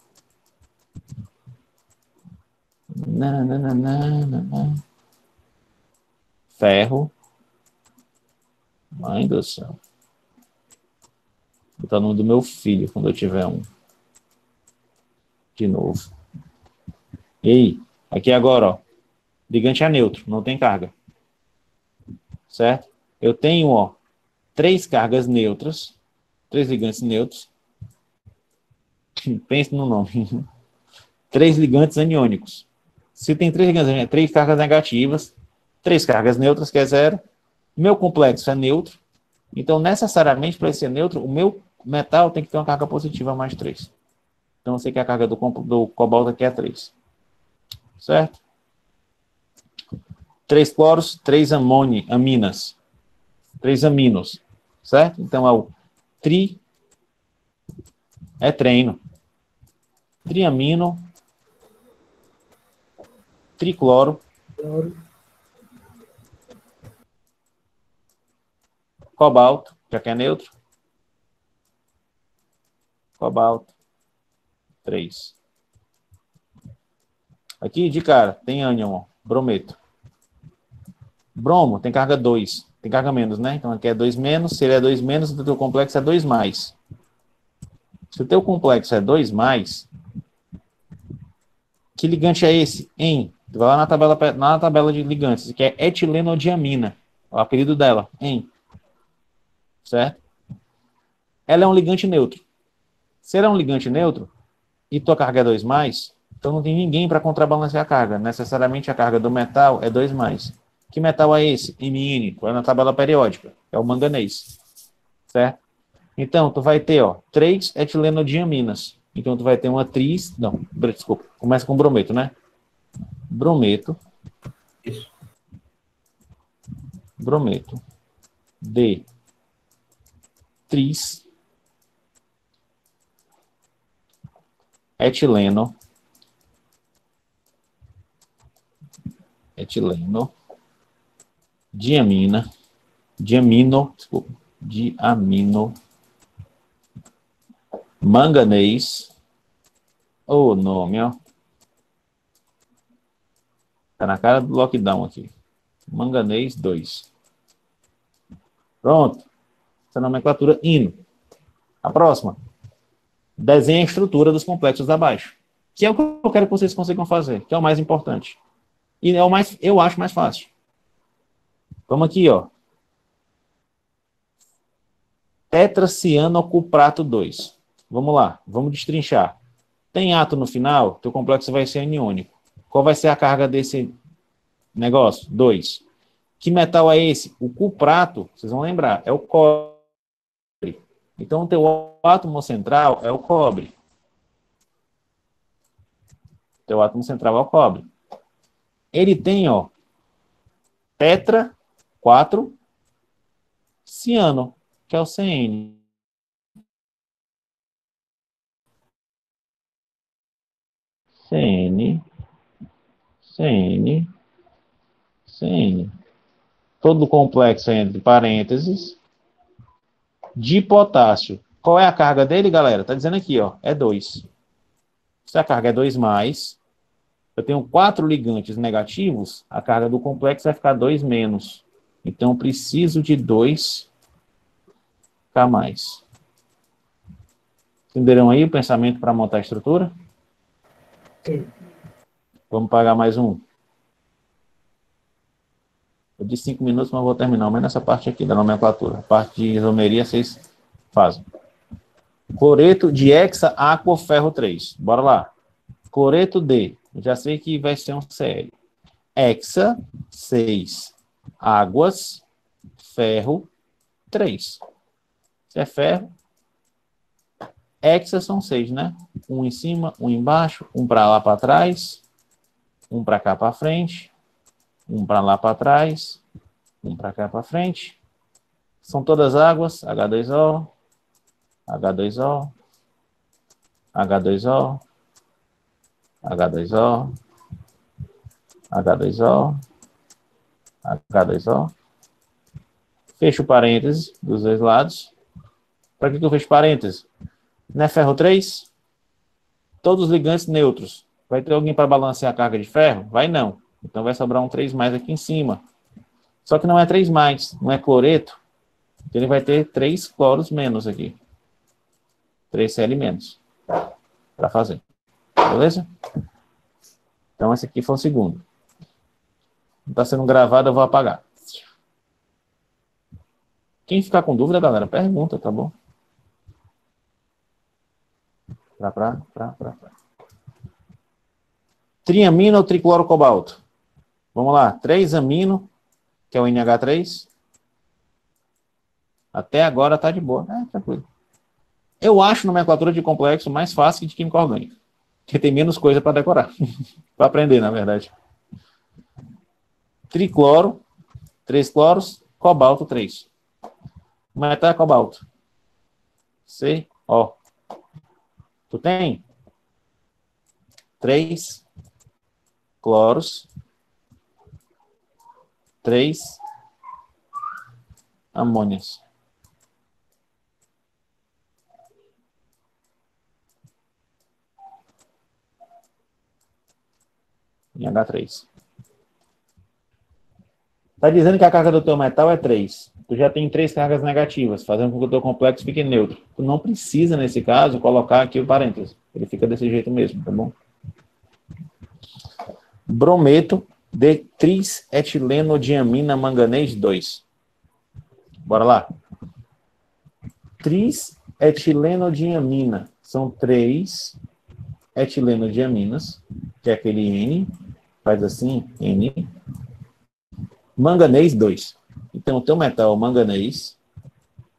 Ferro. Mãe do céu. Vou botar o nome do meu filho quando eu tiver um. De novo. E aqui agora, ó. Ligante é neutro, não tem carga. Certo? Eu tenho, ó, 3 cargas neutras. 3 ligantes neutros. Pense no nome. 3 ligantes aniônicos. Se tem 3 ligantes aniônicos, 3 cargas negativas, 3 cargas neutras, que é 0. Meu complexo é neutro. Então, necessariamente, para ele ser neutro, o meu metal tem que ter uma carga positiva mais 3. Então, eu sei que a carga do cobalto aqui é 3. Certo? 3 cloros, 3 aminas. 3 aminos. Certo? Então, é o treino. Triamino, tricloro, cobalto, já que é neutro. Cobalto, 3. Aqui, de cara, tem ânion, brometo. Bromo tem carga 2. Tem carga menos, né? Então aqui é 2 menos. Se ele é 2 menos, o teu complexo é 2 mais. Se o teu complexo é 2 mais, que ligante é esse? Vai lá na tabela de ligantes, que é etilenodiamina. É o apelido dela, certo? Ela é um ligante neutro. Se ela é um ligante neutro, e tua carga é 2 mais, então não tem ninguém para contrabalancear a carga. Necessariamente a carga do metal é 2 mais. Que metal é esse? MN, vai na tabela periódica. É o manganês. Certo? Então, tu vai ter, ó, 3 etilenodiaminas. Então, tu vai ter uma tris... Não, desculpa. Começa com brometo, né? Brometo. Isso. Brometo. De tris. Etileno. Diamina. Desculpa. Diamino. Manganês. O nome, ó. Tá na cara do lockdown aqui. Manganês 2. Pronto. Essa nomenclatura INO. A próxima. Desenha a estrutura dos complexos abaixo. Que é o que eu quero que vocês consigam fazer. Que é o mais importante. E é o mais, eu acho mais fácil. Vamos aqui, ó. Tetracianocuprato 2. Vamos lá. Vamos destrinchar. Tem átomo no final, teu complexo vai ser aniônico. Qual vai ser a carga desse negócio? 2. Que metal é esse? O cuprato, vocês vão lembrar, é o cobre. Então, o teu átomo central é o cobre. Teu átomo central é o cobre. Ele tem, ó, tetra 4 ciano, que é o CN. CN, CN, CN. Todo o complexo entre parênteses de potássio. Qual é a carga dele, galera? Tá dizendo aqui, ó, é 2. Se a carga é 2 mais, eu tenho 4 ligantes negativos, a carga do complexo vai ficar 2 menos. Então, eu preciso de 2K mais. Entenderam aí o pensamento para montar a estrutura? Sim. Vamos pagar mais um. Eu disse 5 minutos, mas vou terminar, mas nessa parte aqui da nomenclatura. A parte de isomeria, vocês fazem. Cloreto de hexa-aquoferro 3. Bora lá. Cloreto de, eu já sei que vai ser um Cl. Hexa, 6. Águas, ferro, 3. Se é ferro, hexa são 6, né? Um em cima, um embaixo, um para lá para trás, um para cá para frente, um para lá para trás, um para cá para frente. São todas águas, H2O, H2O, H2O, H2O, H2O, H2O. Fecho parênteses dos dois lados. Para que eu fecho parênteses? Não é ferro 3? Todos os ligantes neutros. Vai ter alguém para balancear a carga de ferro? Vai não. Então vai sobrar um 3 mais aqui em cima. Só que não é 3 mais, não é cloreto. Ele vai ter 3 cloros menos aqui. 3 Cl menos. Para fazer. Beleza? Então esse aqui foi o segundo. Não está sendo gravado, eu vou apagar. Quem ficar com dúvida, galera, pergunta, tá bom? Triamino ou triclorocobalto? Vamos lá. 3-amino, que é o NH3. Até agora tá de boa. Tranquilo. Eu acho nomenclatura de complexo mais fácil que de química orgânica. Porque tem menos coisa para decorar. Para aprender, na verdade. Tricloro, 3 cloros, cobalto 3. Metal é cobalto. CO. Tu tem 3 cloros, 3 amônias. Em H3. Está dizendo que a carga do teu metal é 3. Tu já tem 3 cargas negativas, fazendo com que o teu complexo fique neutro. Tu não precisa, nesse caso, colocar aqui o parênteses. Ele fica desse jeito mesmo, tá bom? Brometo de trisetileno-diamina manganês 2. Bora lá. Trisetileno-diamina. São 3 etilenodiaminas, que é aquele N, faz assim, N. Manganês 2. Então, o teu metal manganês,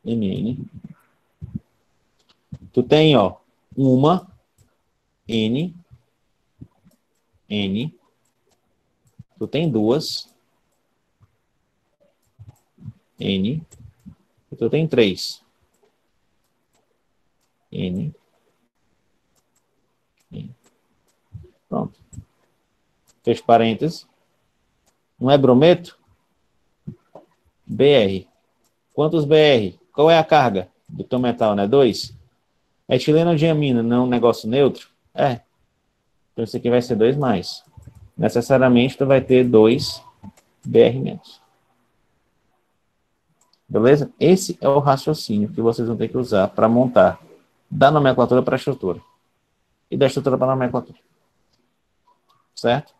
Mn. Tu tem, ó, uma N, N. Tu tem 2 N. E tu tem 3 N. N. Pronto. Fecha parênteses. Não é brometo? Br. Quantos Br? Qual é a carga do teu metal, né? 2. Etilenodiamina, não é um negócio neutro? É. Então isso aqui vai ser 2 mais. Necessariamente tu vai ter 2 Br menos. Beleza? Esse é o raciocínio que vocês vão ter que usar para montar da nomenclatura para a estrutura. E da estrutura para a nomenclatura. Certo?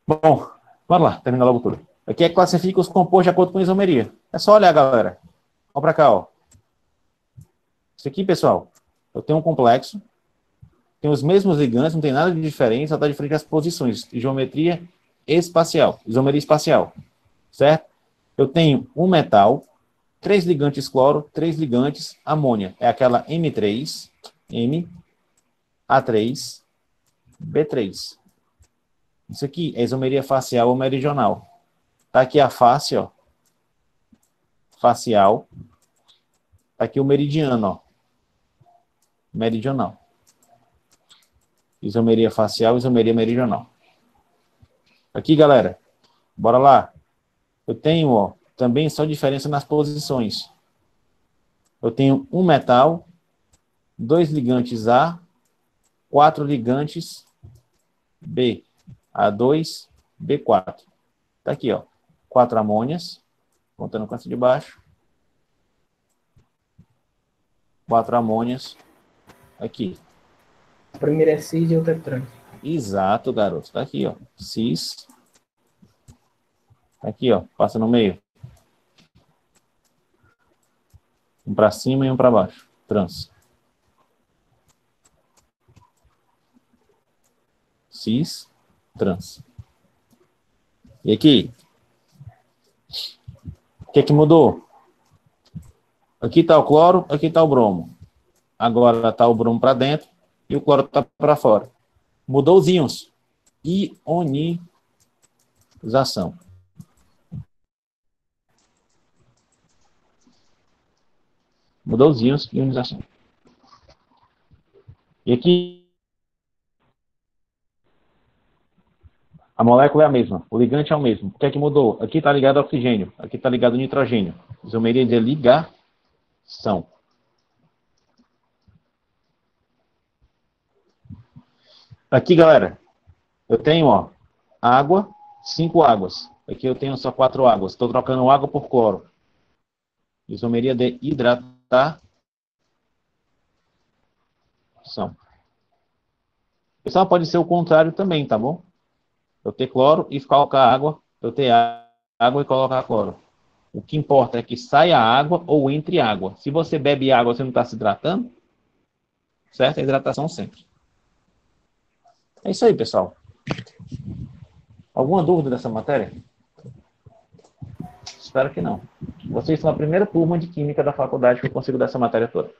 Bom, vamos lá, termina logo tudo. Aqui é que classifica os compostos de acordo com a isomeria. É só olhar, galera. Olha para cá, ó. Isso aqui, pessoal, eu tenho um complexo, tem os mesmos ligantes, não tem nada de diferente, só está diferente as posições. Geometria espacial, isomeria espacial. Certo? Eu tenho um metal, 3 ligantes cloro, 3 ligantes amônia. É aquela M3, M, A3, B3. Isso aqui é isomeria facial ou meridional. Tá aqui a face, ó. facial. Aqui o meridiano, ó. Meridional. Isomeria facial, isomeria meridional. Aqui, galera, bora lá. Eu tenho, ó, também só diferença nas posições. Eu tenho um metal, 2 ligantes A, 4 ligantes B. A2, B4. Tá aqui, ó. 4 amônias, contando com essa de baixo. 4 amônias. Aqui. A primeira é cis e outra é trans. Exato, garoto. Tá aqui, ó. Cis. Aqui, ó. Passa no meio. Um para cima e um para baixo. Trans. Cis. Trans. E aqui? O que é que mudou? Aqui está o cloro, aqui está o bromo. Agora está o bromo para dentro e o cloro está para fora. Mudou os íons. Ionização. Mudou os íons, ionização. E aqui a molécula é a mesma, o ligante é o mesmo. O que é que mudou? Aqui está ligado ao oxigênio, aqui está ligado ao nitrogênio. Isomeria de ligação. Aqui, galera, eu tenho, ó, água, 5 águas. Aqui eu tenho só 4 águas. Estou trocando água por cloro. Isomeria de hidratação. Pessoal, pode ser o contrário também, tá bom? Eu ter cloro e colocar água. Eu ter água e colocar cloro. O que importa é que saia água ou entre água. Se você bebe água, você não está se hidratando, certo? É hidratação sempre. É isso aí, pessoal. Alguma dúvida dessa matéria? Espero que não. Vocês são a primeira turma de química da faculdade que eu consigo dessa matéria toda.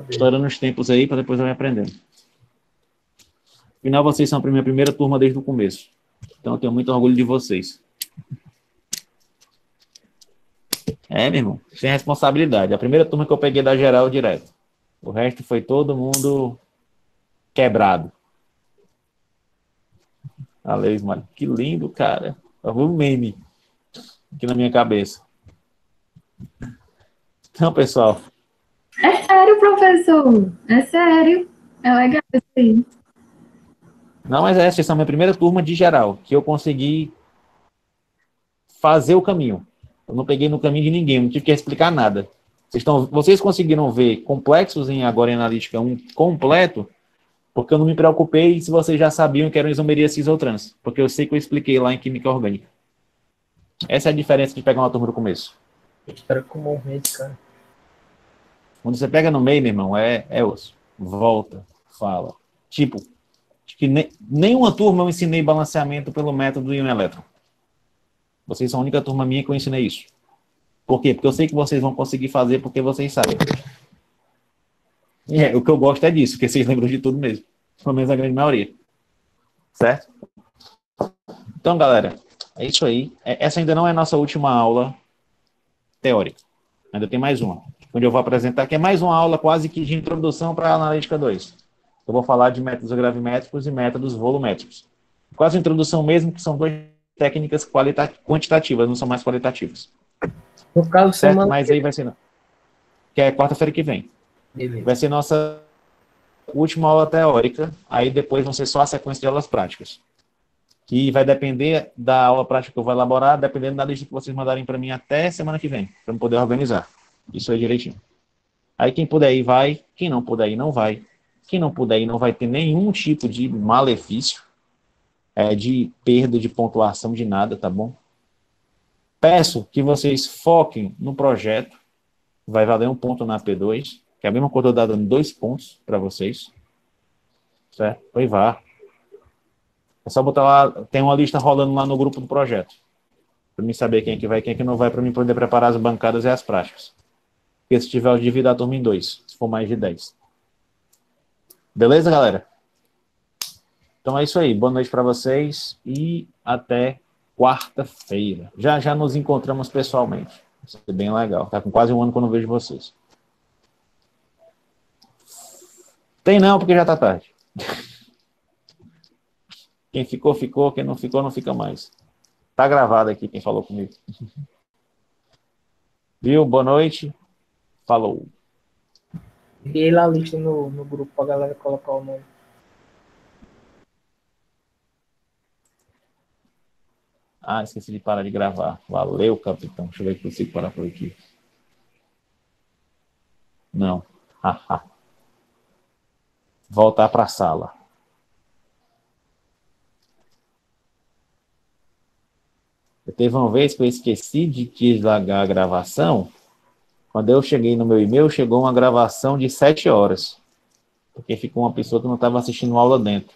Estourando os tempos aí para depois eu ir aprendendo. Afinal, vocês são a minha primeira turma desde o começo. Então, eu tenho muito orgulho de vocês. É, meu irmão, sem responsabilidade. A primeira turma que eu peguei da geral direto. O resto foi todo mundo quebrado. Valeu, Ismael. Que lindo, cara. Eu vi um meme aqui na minha cabeça. Então, pessoal. É sério, professor. É sério. É legal isso aí. Não, mas essa é a minha primeira turma de geral, que eu consegui fazer o caminho. Eu não peguei no caminho de ninguém, não tive que explicar nada. Vocês conseguiram ver complexos agora em analítica 1 completo, porque eu não me preocupei se vocês já sabiam que era isomeria cis ou trans, porque eu sei que eu expliquei lá em química orgânica. Essa é a diferença de pegar uma turma do começo. Espera comumente, cara. Quando você pega no meio, meu irmão, é osso. Volta, fala. Tipo, que nenhuma turma eu ensinei balanceamento pelo método íon elétron. Vocês são a única turma minha que eu ensinei isso. Por quê? Porque eu sei que vocês vão conseguir fazer porque vocês sabem. O que eu gosto é disso, porque vocês lembram de tudo mesmo. Pelo menos a grande maioria. Certo? Então, galera, é isso aí. Essa ainda não é a nossa última aula teórica. Ainda tem mais uma. Onde eu vou apresentar, que é mais uma aula quase que de introdução para a analítica 2. Eu vou falar de métodos gravimétricos e métodos volumétricos. Quase introdução mesmo, que são 2 técnicas quantitativas, não são mais qualitativas. No caso, Certo? semana Mas aí vai ser... Que é quarta-feira que vem. Beleza. Vai ser nossa última aula teórica, aí depois vão ser só a sequência de aulas práticas. Que vai depender da aula prática que eu vou elaborar, dependendo da lista que vocês mandarem para mim até semana que vem, para eu poder organizar. Isso aí direitinho. Aí quem puder ir vai, quem não puder ir não vai. Quem não puder ir não vai ter nenhum tipo de malefício, de perda de pontuação de nada, tá bom? Peço que vocês foquem no projeto. Vai valer 1 ponto na P2, que é a mesma coisa eu dando 2 pontos para vocês. Certo? Oi, vá. É só botar lá, tem uma lista rolando lá no grupo do projeto. Para mim saber quem é que vai e quem é que não vai, para mim poder preparar as bancadas e as práticas. Porque se tiver, eu divido a turma em 2, se for mais de 10. Beleza, galera? Então é isso aí. Boa noite para vocês e até quarta-feira. Já nos encontramos pessoalmente. Vai ser bem legal. Tá com quase um ano que eu não vejo vocês. Tem não, porque já tá tarde. Quem ficou, ficou. Quem não ficou, não fica mais. Tá gravado aqui quem falou comigo. Viu? Boa noite. Falou. Enviei lá a lista no grupo pra galera colocar o nome. Ah, esqueci de parar de gravar. Valeu, capitão. Deixa eu ver se consigo parar por aqui. Não. Voltar para a sala. Teve uma vez que eu esqueci de desligar a gravação. Quando eu cheguei no meu e-mail, chegou uma gravação de 7 horas. Porque ficou uma pessoa que não estava assistindo aula dentro.